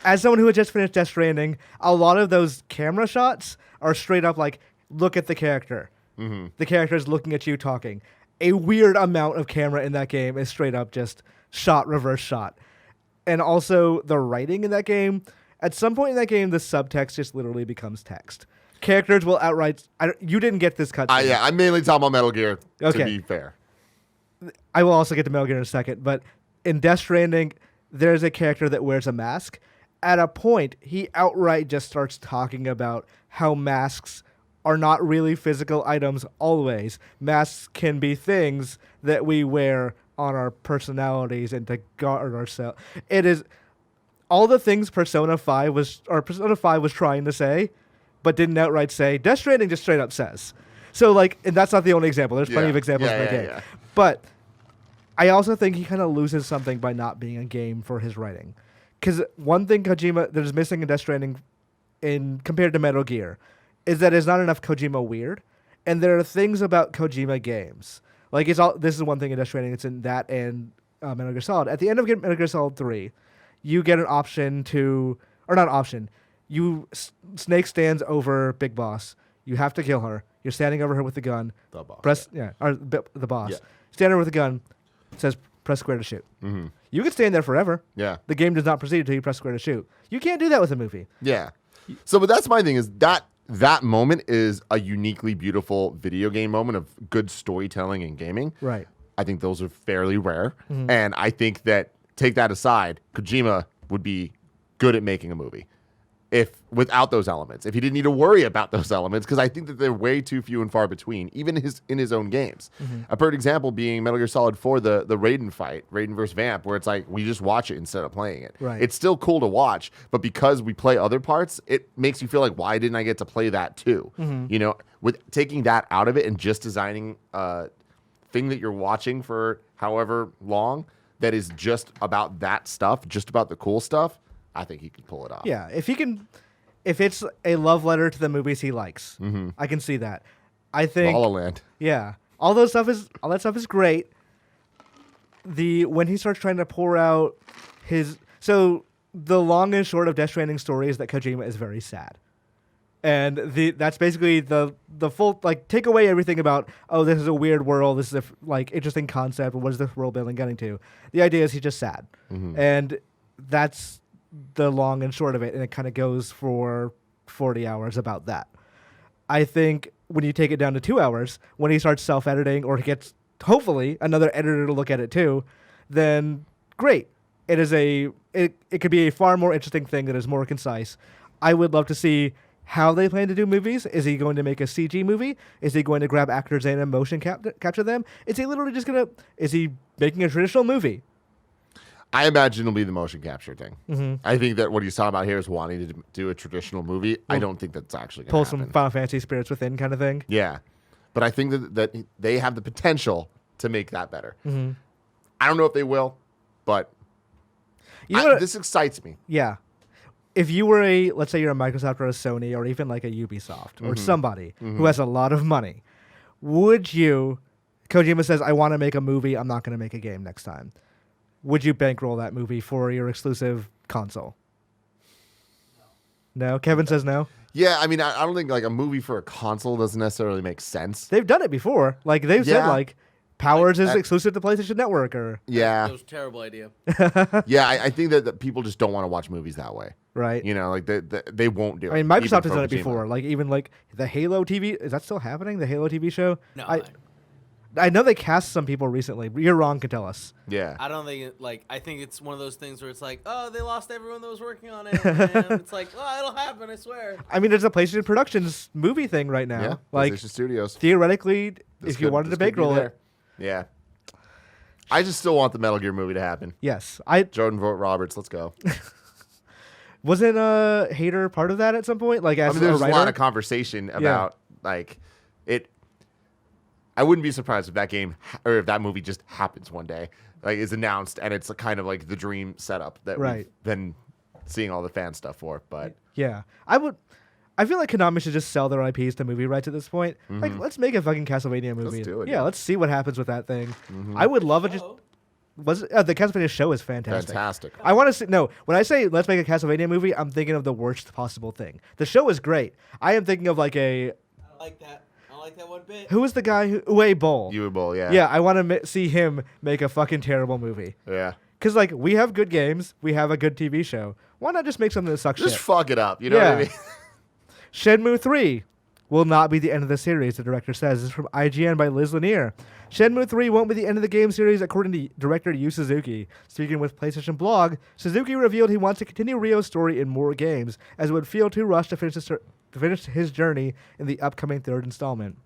as someone who had just finished Death Stranding, a lot of those camera shots are straight up like, look at the character. Mm-hmm. The character is looking at you talking. A weird amount of camera in that game is straight up just shot, reverse shot. And also the writing in that game, At some point in that game, the subtext just literally becomes text. Characters will outright. You didn't get this cutscene. Yeah, I'm mainly talking about Metal Gear. Okay. To be fair, I will also get to Metal Gear in a second, but in Death Stranding, there's a character that wears a mask. At a point, he outright just starts talking about how masks are not really physical items always. Masks can be things that we wear on our personalities and to guard ourselves. It is all the things Persona 5 was trying to say, but didn't outright say. Death Stranding just straight up says. So, like, and that's not the only example. There's plenty of examples in the game. Yeah. But I also think he kind of loses something by not being a game for his writing. Because one thing Kojima that is missing in Death Stranding compared to Metal Gear is that there's not enough Kojima weird. And there are things about Kojima games. Like, this is one thing in Death Stranding. It's in that and Metal Gear Solid. At the end of Metal Gear Solid 3, you get an option to... Or not an option. Snake stands over Big Boss. You have to kill her. You're standing over her with the gun. The boss. The boss. Yeah. Stand over with the gun. It says press square to shoot. Mm-hmm. You can stand there forever. Yeah. The game does not proceed until you press square to shoot. You can't do that with a movie. Yeah. So, but that's my thing is that moment is a uniquely beautiful video game moment of good storytelling and gaming. Right. I think those are fairly rare. Mm-hmm. And I think that, take that aside, Kojima would be good at making a movie without those elements. If he didn't need to worry about those elements, because I think that they're way too few and far between, even in his own games. Mm-hmm. A perfect example being Metal Gear Solid 4, the Raiden fight, Raiden versus Vamp, where it's like we just watch it instead of playing it. Right. It's still cool to watch, but because we play other parts, it makes you feel like, why didn't I get to play that too? Mm-hmm. You know, with taking that out of it and just designing a thing that you're watching for however long that is just about that stuff, just about the cool stuff, I think he could pull it off. Yeah, if it's a love letter to the movies he likes, mm-hmm. I can see that. I think La La Land. Yeah, all that stuff is great. When he starts trying to pour out the long and short of Death Stranding story is that Kojima is very sad, and that's basically the full, like, take away everything about, oh, this is a weird world, this is a interesting concept, what is this world building getting to? The idea is he's just sad, mm-hmm. and that's the long and short of it, and it kind of goes for 40 hours about that. I think when you take it down to 2 hours, when he starts self-editing or he gets, hopefully, another editor to look at it too, then great. It could be a far more interesting thing that is more concise. I would love to see how they plan to do movies. Is he going to make a CG movie? Is he going to grab actors in and motion capture them? Is he making a traditional movie? I imagine it'll be the motion capture thing. Mm-hmm. I think that what he's talking about here is wanting to do a traditional movie. I don't think that's actually going to happen. Pull some Final Fantasy Spirits Within kind of thing. Yeah. But I think that they have the potential to make that better. Mm-hmm. I don't know if they will, but this excites me. Yeah. If you were let's say you're a Microsoft or a Sony or even like a Ubisoft mm-hmm. or somebody mm-hmm. who has a lot of money, would you, Kojima says, I want to make a movie, I'm not going to make a game next time. Would you bankroll that movie for your exclusive console? No? Kevin says no? Yeah, I mean, I don't think like a movie for a console doesn't necessarily make sense. They've done it before. Like, they've said, like, Powers is exclusive to PlayStation Network. Yeah. That was a terrible idea. Yeah, I think that people just don't want to watch movies that way. Right. You know, like they won't do it. I mean, Microsoft has done it before. Like, even like the Halo TV. Is that still happening? The Halo TV show? No. I know they cast some people recently. You're wrong, can tell us. Yeah. I don't think I think it's one of those things where it's like, oh, they lost everyone that was working on it. And it's like, oh, it'll happen, I swear. I mean, there's a PlayStation Productions movie thing right now. Yeah, like PlayStation Studios. Theoretically, if you wanted to bankroll it. Yeah. I just still want the Metal Gear movie to happen. Yes. Jordan Vogt Roberts, let's go. Wasn't Hader part of that at some point? Like, as there's a writer? A lot of conversation about like it. I wouldn't be surprised if that game or if that movie just happens one day, like is announced, and it's kind of like the dream setup that we've been seeing all the fan stuff for. But yeah, I feel like Konami should just sell their IPs to movie rights at this point. Mm-hmm. Like, let's make a fucking Castlevania movie. Let's do it. Yeah, let's see what happens with that thing. Mm-hmm. I would love it. The Castlevania show is fantastic. Fantastic. I want to see. No, when I say let's make a Castlevania movie, I'm thinking of the worst possible thing. The show is great. I am thinking of like I like that. Like that one bit. Who was the guy Uwe Boll? Uwe Boll, yeah. Yeah, I want to see him make a fucking terrible movie. Yeah. Because, like, we have good games. We have a good TV show. Why not just make something that sucks Just shit? fuck it up. You know what I mean? Shenmue 3 will not be the end of the series, the director says. This is from IGN by Liz Lanier. Shenmue 3 won't be the end of the game series, according to director Yu Suzuki. Speaking with PlayStation Blog, Suzuki revealed he wants to continue Ryo's story in more games, as it would feel too rushed to finish his journey in the upcoming third installment.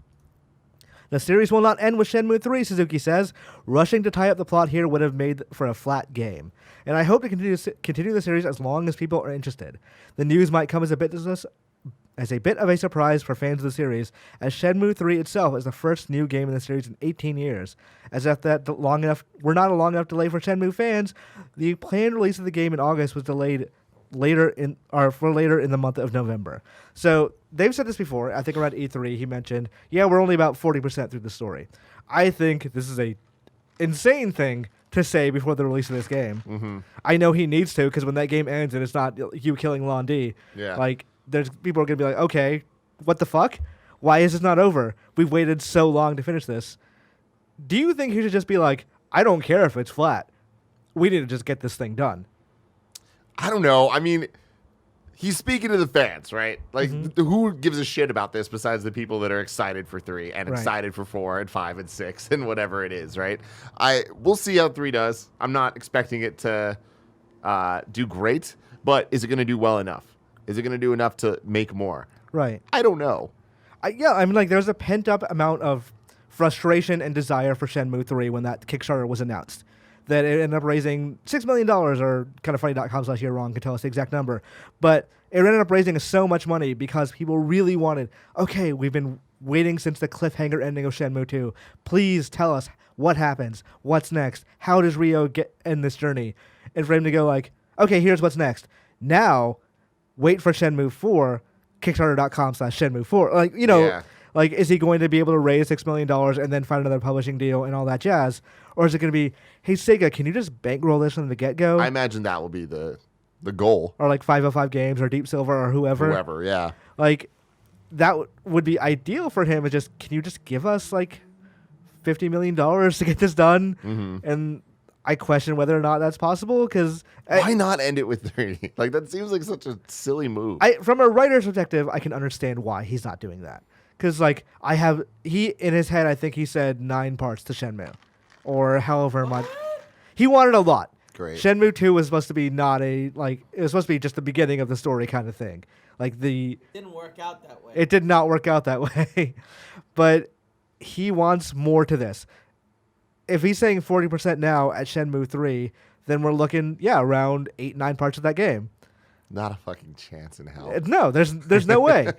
The series will not end with Shenmue 3, Suzuki says. Rushing to tie up the plot here would have made for a flat game. And I hope to continue the series as long as people are interested. The news might come as a bit of a surprise for fans of the series, as Shenmue 3 itself is the first new game in the series in 18 years. As if that were not a long enough delay for Shenmue fans, the planned release of the game in August was delayed later in the month of November. So they've said this before. I think around E3 he mentioned, we're only about 40% through the story. I think this is a insane thing to say before the release of this game. Mm-hmm. I know he needs to, because when that game ends and it's not you killing Londi, like there's people are gonna be like, okay, what the fuck? Why is this not over? We've waited so long to finish this. Do you think he should just be like, I don't care if it's flat. We need to just get this thing done? I don't know. I mean, he's speaking to the fans, right? Like, who gives a shit about this besides the people that are excited for 3 and excited for 4 and 5 and 6 and whatever it is, right? We'll see how 3 does. I'm not expecting it to do great, but is it going to do well enough? Is it going to do enough to make more? Right. I don't know. I mean, like, there's a pent-up amount of frustration and desire for Shenmue 3 when that Kickstarter was announced. That it ended up raising $6 million, or kindoffunny.com/you're-wrong can tell us the exact number. But it ended up raising so much money because people really wanted, okay, we've been waiting since the cliffhanger ending of Shenmue 2. Please tell us what happens, what's next, how does Ryo end this journey? And for him to go like, okay, here's what's next. Now, wait for Shenmue 4, kickstarter.com/Shenmue 4. Like, like, is he going to be able to raise $6 million and then find another publishing deal and all that jazz? Or is it going to be, hey, Sega, can you just bankroll this from the get-go? I imagine that will be the goal. Or like 505 Games or Deep Silver or whoever. Whoever, yeah. Like, that would be ideal for him. It's just, can you just give us like $50 million to get this done? Mm-hmm. And I question whether or not that's possible, because why not end it with 3? Like, that seems like such a silly move. From a writer's perspective, I can understand why he's not doing that. Because, like, he in his head, I think he said 9 parts to Shenmue, or however much. He wanted a lot. Great. Shenmue 2 was supposed to be it was supposed to be just the beginning of the story kind of thing. Like, it didn't work out that way. It did not work out that way. But he wants more to this. If he's saying 40% now at Shenmue 3, then we're looking, around 8-9 parts of that game. Not a fucking chance in hell. No, there's no way.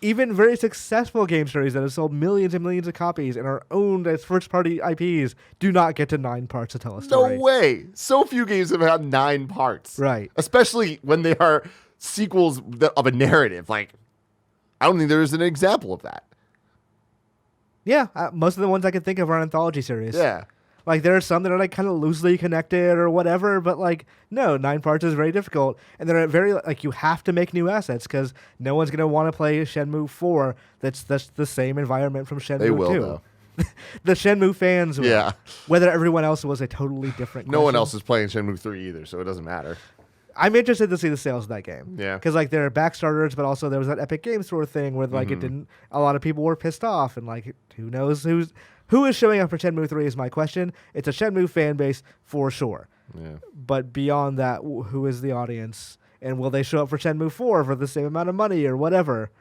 Even very successful game series that have sold millions and millions of copies and are owned as first-party IPs do not get to 9 parts to tell a story. No way. So few games have had 9 parts. Right. Especially when they are sequels of a narrative. Like, I don't think there's an example of that. Yeah, most of the ones I can think of are anthology series. Yeah. Like, there are some that are, like, kind of loosely connected or whatever, but, like, no, 9 parts is very difficult. And they're very, like, you have to make new assets because no one's going to want to play Shenmue 4 that's the same environment from Shenmue 2. They will, though. The Shenmue fans will. Yeah. Whether everyone else was a totally different No one question. else is playing Shenmue 3 either, so it doesn't matter. I'm interested to see the sales of that game. Yeah. Because, like, there are backstarters, but also there was that Epic Games Store thing where, like, a lot of people were pissed off, and, like, who knows who is showing up for Shenmue 3 is my question. It's a Shenmue fan base for sure. Yeah. But beyond that, who is the audience? And will they show up for Shenmue 4 for the same amount of money or whatever?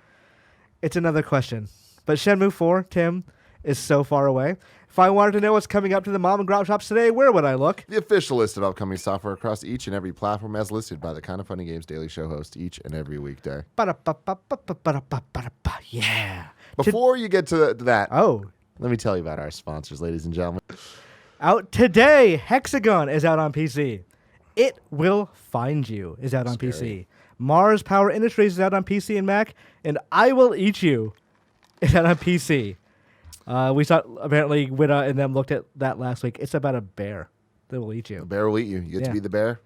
It's another question. But Shenmue 4, Tim, is so far away. If I wanted to know what's coming up to the mom and grop shops today, where would I look? The official list of upcoming software across each and every platform as listed by the Kind of Funny Games Daily Show host each and every weekday. Yeah. Before you get to that, Oh. let me tell you about our sponsors, ladies and gentlemen. Out today, Hexagon is out on PC. It Will Find You is out on PC. Mars Power Industries is out on PC and Mac. And I Will Eat You is out on PC. We saw, apparently, Witta and them looked at that last week. It's about a bear that will eat you. The bear will eat you. You get to be the bear.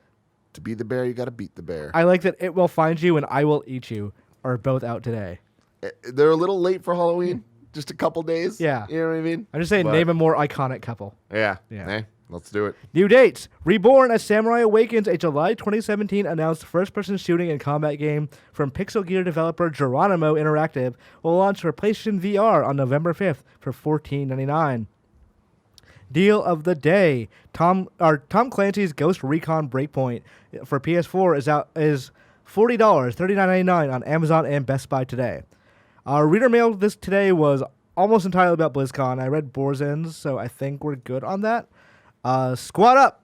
To be the bear, you got to beat the bear. I like that It Will Find You and I Will Eat You are both out today. They're a little late for Halloween. Just a couple days. Yeah. You know what I mean? I'm just saying, name a more iconic couple. Yeah. Yeah. Eh? Let's do it. New dates. Reborn as Samurai Awakens, a July 2017 announced first-person shooting and combat game from Pixel Gear developer Geronimo Interactive, will launch for PlayStation VR on November 5th for $14.99. Deal of the day. Tom Clancy's Ghost Recon Breakpoint for PS4 is $40, $39.99 on Amazon and Best Buy today. Our reader mail this today was almost entirely about BlizzCon. I read Borzen's, so I think we're good on that. Squad up.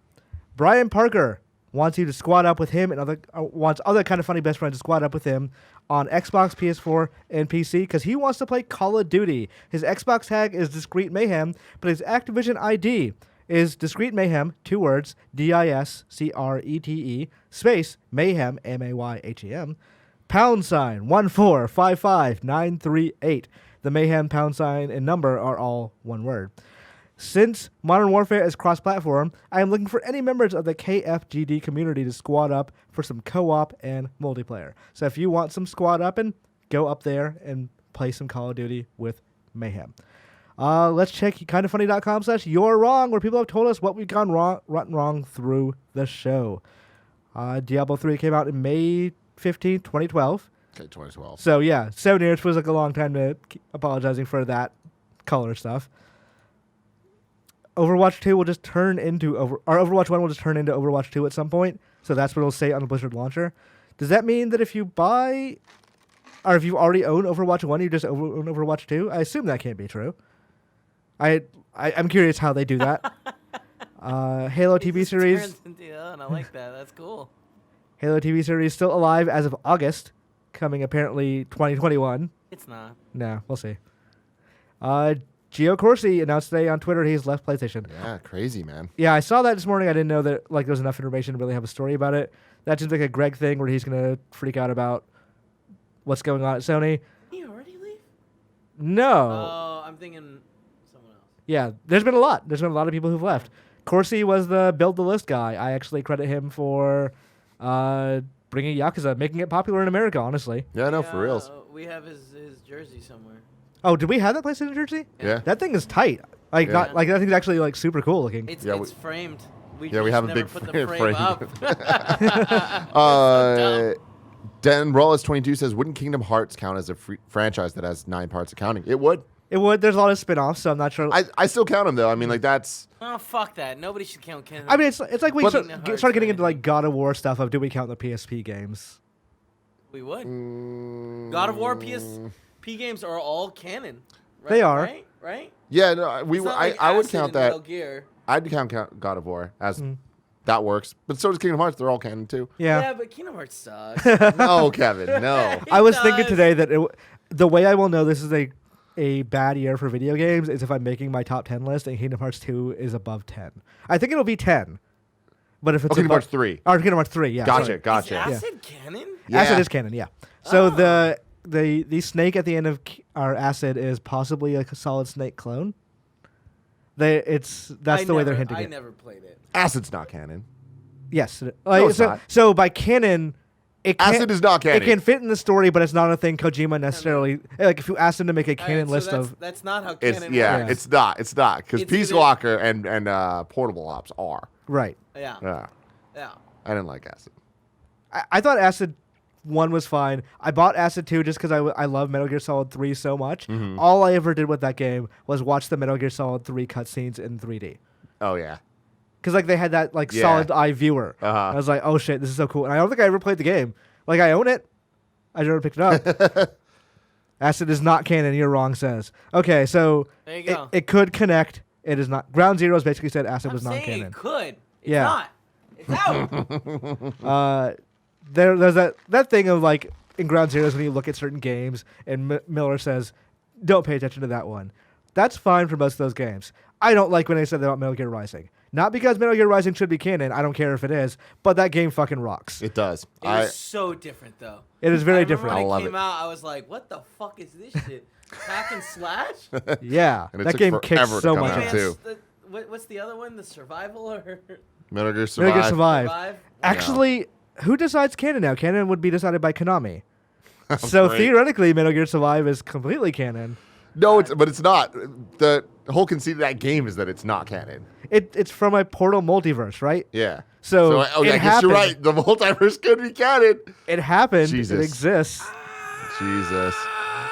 Brian Parker wants you to squad up with him and wants other kind of funny best friends to squad up with him on Xbox, PS4, and PC because he wants to play Call of Duty. His Xbox tag is Discrete Mayhem, but his Activision ID is Discrete Mayhem, 2 words, DISCRETE, space, Mayhem, MAYHEM, # 1455938. The Mayhem # and number are all one word. Since Modern Warfare is cross-platform, I am looking for any members of the KFGD community to squad up for some co-op and multiplayer. So if you want some squad up, and go up there and play some Call of Duty with Mayhem. Let's check kindafunny.com/you're wrong, where people have told us what we've gone wrong through the show. Diablo 3 came out in May 15th, 2012. Okay, 2012. So yeah, 7 years feels like a long time to keep apologizing for that color stuff. Overwatch 2 will just turn into Overwatch 1 will just turn into Overwatch 2 at some point. So that's what it'll say on the Blizzard launcher. Does that mean that if you buy, or if you already own Overwatch 1, you just own Overwatch 2? I assume that can't be true. I'm curious how they do that. Halo TV series. I like that. That's cool. Halo TV series still alive as of August, coming apparently 2021. It's not. No, we'll see. Gio Corsi announced today on Twitter he's left PlayStation. Yeah, crazy, man. Yeah, I saw that this morning. I didn't know that there was enough information to really have a story about it. That seems like a Greg thing where he's going to freak out about what's going on at Sony. Did he already leave? No. Oh, I'm thinking someone else. Yeah, there's been a lot. There's been a lot of people who've left. Corsi was the build the list guy. I actually credit him for bringing Yakuza, making it popular in America, honestly. Yeah, no, for reals. We have his jersey somewhere. Oh, did we have that PlayStation jersey? Yeah. That thing is tight. Like Yeah. that thing's actually super cool looking. It's Yeah, it's framed. We we have a never big put the frame. frame up. Dan Rollis 22 says, wouldn't Kingdom Hearts count as a franchise that has 9 parts of counting? It would. It would. There's a lot of spin-offs, so I'm not sure. I still count them though. I mean, like that's. Oh, fuck that. Nobody should count Kingdom. I mean, it's like we But- start getting into like God of War stuff of do we count the PSP games? We would. God of War PSP games are all canon. Right? They are. Right? Yeah, no, It's not like I would Acid count and that. Metal Gear. I'd count God of War as that works, but so does Kingdom Hearts. They're all canon too. Yeah. But Kingdom Hearts sucks. No, Kevin, no. I was It thinking does. today that the way I will know this is a bad year for video games is if I'm making my top 10 list and Kingdom Hearts 2 is above 10. I think it'll be 10. But if it's Kingdom above, Hearts 3. Or Kingdom Hearts 3, yeah. Gotcha, sorry. gotcha. Is Acid canon? Yeah. Acid is canon, yeah. So Oh. the snake at the end of our Acid is possibly a Solid Snake clone. That's the way they're hinting I it. never played it. Acid's not canon. Yes. it's not. So by canon, it can't, Acid is not canon. It can fit in the story, but it's not a thing Kojima necessarily. Like if you asked him to make a canon Alright, list so of, that's not how It's canon yeah, works. it's not because It's Peace either- Walker and Portable Ops are. right. Yeah. Yeah, I didn't like Acid. I thought Acid 1 was fine. I bought Acid 2 just because I love Metal Gear Solid 3 so much. Mm-hmm. All I ever did with that game was watch the Metal Gear Solid 3 cutscenes in 3D. Oh yeah, Because like they had that like Yeah. solid eye viewer. Uh-huh. I was like, oh shit, this is so cool. And I don't think I ever played the game. Like I own it. I never picked it up. Acid is not canon. You're wrong. Says okay. So There you go. it could connect. It is not. Ground Zeroes basically said Acid I'm was not saying canon. it could. It's Yeah. not. It's out. There's that thing of like in Ground Zeroes when you look at certain games and Miller says, don't pay attention to that one. That's fine for most of those games. I don't like when they said that about Metal Gear Rising. Not because Metal Gear Rising should be canon. I don't care if it is, but that game fucking rocks. it does. It was so different though. It is very I remember different. I When love it came it. out, I was like, "What the fuck is this shit? Hack and slash?" Yeah, And it that took game kicks forever to so come much. out, ass. too. What's the other one? The survival or Metal Gear Metal Survive. Gear Survive. survive? Actually, who decides canon now? Canon would be decided by Konami. So Great. theoretically, Metal Gear Survive is completely canon. No, but it's not. The whole conceit of that game is that it's not canon. It's from a Portal multiverse, right? Yeah. So I guess happened. you're right. The multiverse could be canon. It happened. Jesus. It exists. Jesus.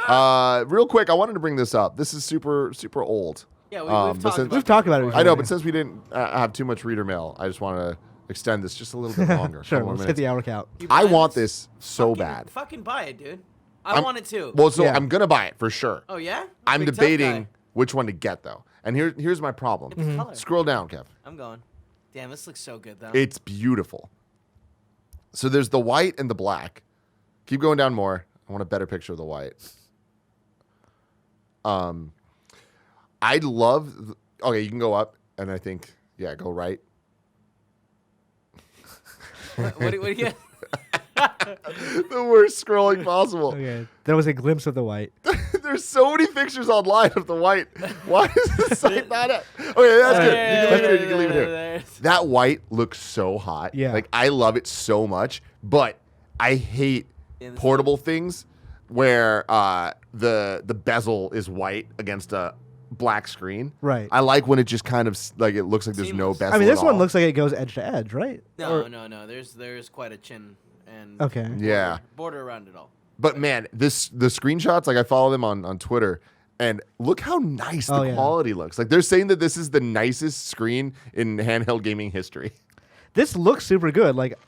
Real quick, I wanted to bring this up. This is super old. Yeah, We've talked about it before. I know, but since we didn't have too much reader mail, I just want to extend this just a little bit longer. Sure, Couple let's more hit the minutes. hour count. I want this so bad. Fucking buy it, dude. I want it too. Well, so Yeah. I'm gonna buy it for sure. Oh yeah? I'm Big tough debating guy. which one to get though. And here's my problem. Get the color. Scroll down, Kev. I'm going. Damn, this looks so good though. It's beautiful. So there's the white and the black. Keep going down more. I want a better picture of the white. I love. Okay, you can go up, and I think go right. what do you get? The worst scrolling possible. Okay, there was a glimpse of the white. There's so many pictures online of the white. Why is the site not up? Okay, that's good. You can leave it here. That white looks so hot. Yeah. Like, I love it so much, but I hate portable things where the bezel is white against a black screen. Right. I like when it just kind of, like, it looks like there's no Seamless. bezel I mean, this at one all. looks like it goes edge to edge, right? No. There's quite a chin and Okay. Yeah. border around it all. But man, the screenshots, like I follow them on Twitter, and look how nice the quality looks. Like they're saying that this is the nicest screen in handheld gaming history. This looks super good. Like,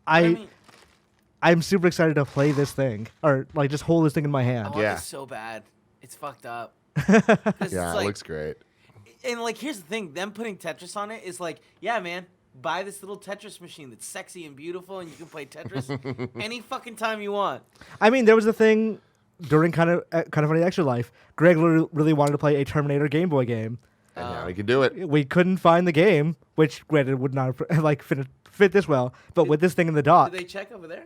I mean, I'm super excited to play this thing, or like just hold this thing in my I hand. want Yeah. this so bad. It's fucked up. Yeah, it looks great. And like, here's the thing: them putting Tetris on it is like, yeah, man, buy this little Tetris machine that's sexy and beautiful, and you can play Tetris any fucking time you want. I mean, there was a thing during kind of funny extra life. Greg really wanted to play a Terminator Game Boy game. And now we can do it. We couldn't find the game, which granted would not like fit this well. But with this thing in the dock, Did they check over there?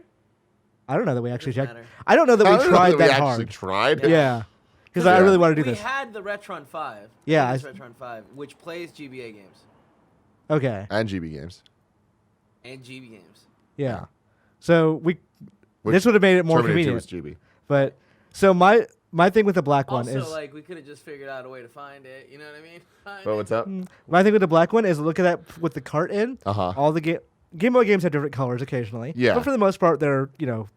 I don't know that we actually Doesn't checked. matter. I don't know that I we don't know tried that that we actually hard. tried. Yeah, because I really want to do We this. had the Retron 5. Yeah, Retron 5, which plays GBA games Okay. And GB games. and GB games. Yeah. So Which this would have made it more Terminator 2 convenient. was GB. But so my thing with the black one Also, is like, we could have just figured out a way to find it. You know what I mean? But what's up? my thing with the black one is look at that with the cart in. Uh-huh. All the Game Boy games have different colors occasionally. Yeah. But for the most part, they're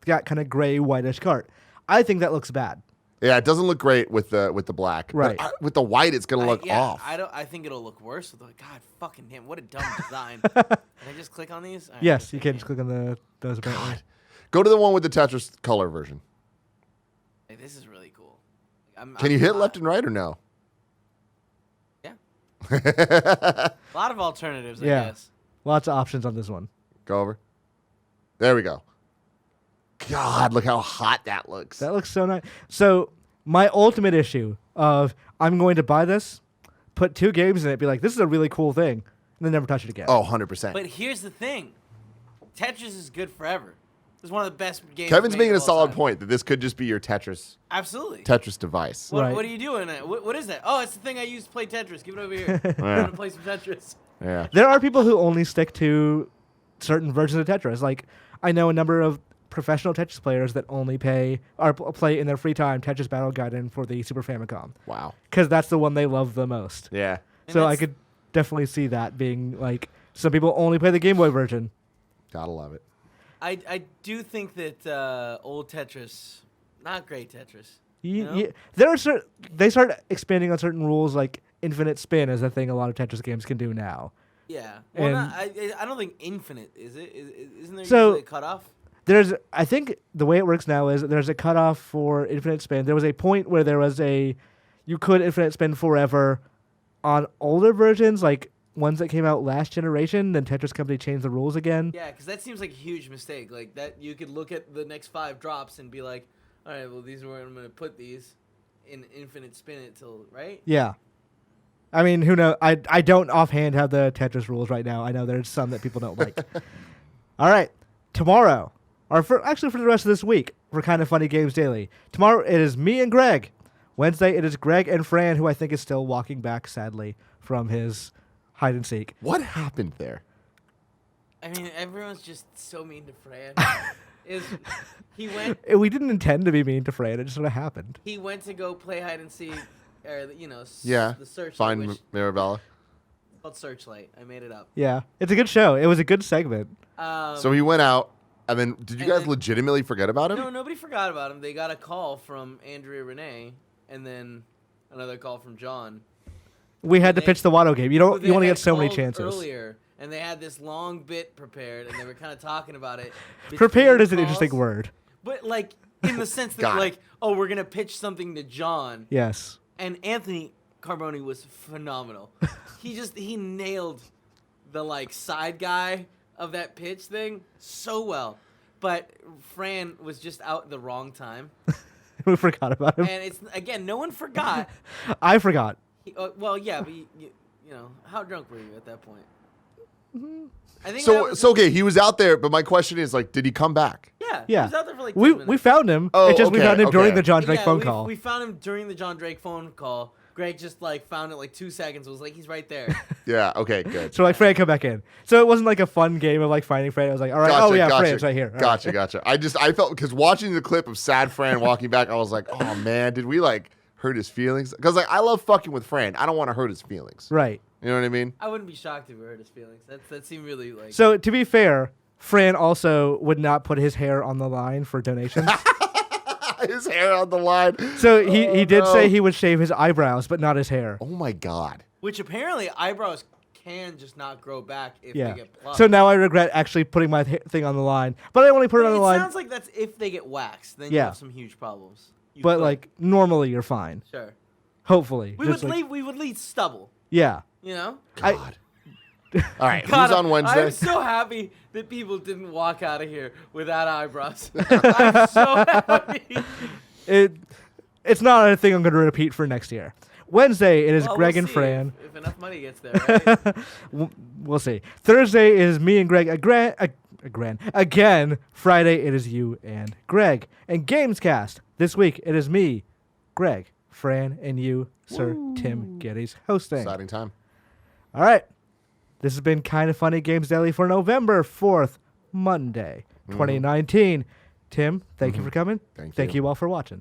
got kind of gray whitish cart. I think that looks bad. Yeah, it doesn't look great with the black. Right. But with the white, it's gonna look off. I think it'll look worse. With God fucking damn, what a dumb design. Can I just click on these? All right, Yes, yes, you I can just click on those apparently. Go to the one with the Tetris color version. Hey, this is really cool. Can you hit left and right or no? Yeah. A lot of alternatives, I Yeah. guess. Lots of options on this one. Go over. There we go. God, look how hot that looks. That looks so nice. So my ultimate issue of I'm going to buy this, put 2 games in it, be like, this is a really cool thing, and then never touch it again. Oh, 100%. But here's the thing: Tetris is good forever. It's one of the best games. Kevin's made making of a all solid time. point that this could just be your Tetris Absolutely. device. What, Right. what are you doing? What is that? Oh, it's the thing I use to play Tetris. Give it over here. I want to play some Tetris. Yeah. There are people who only stick to certain versions of Tetris. Like, I know a number of professional Tetris players that only play in their free time Tetris Battle Gaiden for the Super Famicom. Wow. Because that's the one they love the most. Yeah. So I that's- could definitely see that being like, some people only play the Game Boy version. Gotta love it. I do think that old Tetris, not great Tetris. You know? Yeah, there are they start expanding on certain rules, like infinite spin is a thing a lot of Tetris games can do now. Yeah. Well, And- I don't think infinite is it. Isn't there So- usually a cutoff? I think the way it works now is there's a cutoff for infinite spin. There was a point where you could infinite spin forever on older versions, like ones that came out last generation. Then Tetris Company changed the rules again. Yeah, because that seems like a huge mistake. Like that, you could look at the next 5 drops and be like, all right, well, these are where I'm going to put these in infinite spin it till, right? Yeah. I mean, who knows? I don't offhand have the Tetris rules right now. I know there's some that people don't like. All right. Tomorrow, or for the rest of this week, for Kind of Funny Games Daily. Tomorrow it is me and Greg. Wednesday it is Greg and Fran, who I think is still walking back, sadly, from his hide and seek. What happened there? I mean, everyone's just so mean to Fran. is he went We didn't intend to be mean to Fran. It just sort of happened. he went to go play hide and seek, or Yeah. the Searchlight. Find Which, Mirabella. called Searchlight. I made it up. Yeah, it's a good show. It was a good segment. So he went out, and then did you and guys then- legitimately forget about him? No, nobody forgot about him. They got a call from Andrea Renee, and then another call from John. We had to They- pitch the Watto game. You who don't. they You only had get so many called chances. Earlier, and they had this long bit prepared, and they were kind of talking about it. Prepared between is an interesting calls, word. but like in the sense that Got it. like, oh, we're gonna pitch something to John, Yes. and Anthony Carboni was phenomenal. he nailed the like side guy of that pitch thing so well, but Fran was just out at the wrong time, We forgot about him. and it's again, no one forgot. I forgot. Well, yeah, but you know, how drunk were you at that point? I think that So, was- so okay, he was out there, but my question is, like, did he come back? yeah, Yeah. he was out there for like 10 We minutes. found him. Oh, It's just we okay, found him during okay. the John Drake Yeah, phone we, call. We found him during the John Drake phone call. Greg just like found it like 2 seconds. Was like, he's right there. Yeah. Okay. Good. So like Fran, come back in. So it wasn't like a fun game of like finding Fran. It was like, all right, Gotcha, oh yeah, gotcha, Fran's right here. All Gotcha. right. Gotcha. I felt because watching the clip of sad Fran walking back, I was like, oh man, did we like hurt his feelings? Because like I love fucking with Fran. I don't want to hurt his feelings. Right. You know what I mean? I wouldn't be shocked if we hurt his feelings. That seemed really like. So to be fair, Fran also would not put his hair on the line for donations. His hair on the line. So he did no. say he would shave his eyebrows, but not his hair. Oh my god. Which apparently eyebrows can just not grow back if Yeah. they get plucked. So now I regret actually putting my thing on the line, but I only put it But on the it line. sounds like that's if they get waxed. Then you Yeah. have some huge problems. You But could. like normally you're fine. Sure. Hopefully. We Just would like- leave. We would leave stubble. Yeah. You know. God. All right. God, who's on Wednesday? I'm so happy that people didn't walk out of here without eyebrows. I'm so happy. It's not a thing I'm going to repeat for next year. Wednesday it is Well, Greg we'll and see Fran. If enough money gets there, right? We'll see. Thursday is me and Greg again. Friday it is you and Greg. And Gamescast this week it is me, Greg, Fran, and you, Sir Tim Geddes hosting. Exciting time. All right. This has been Kind of Funny Games Daily for November 4th, Monday, 2019. Tim, thank you for coming. Thank you all for watching.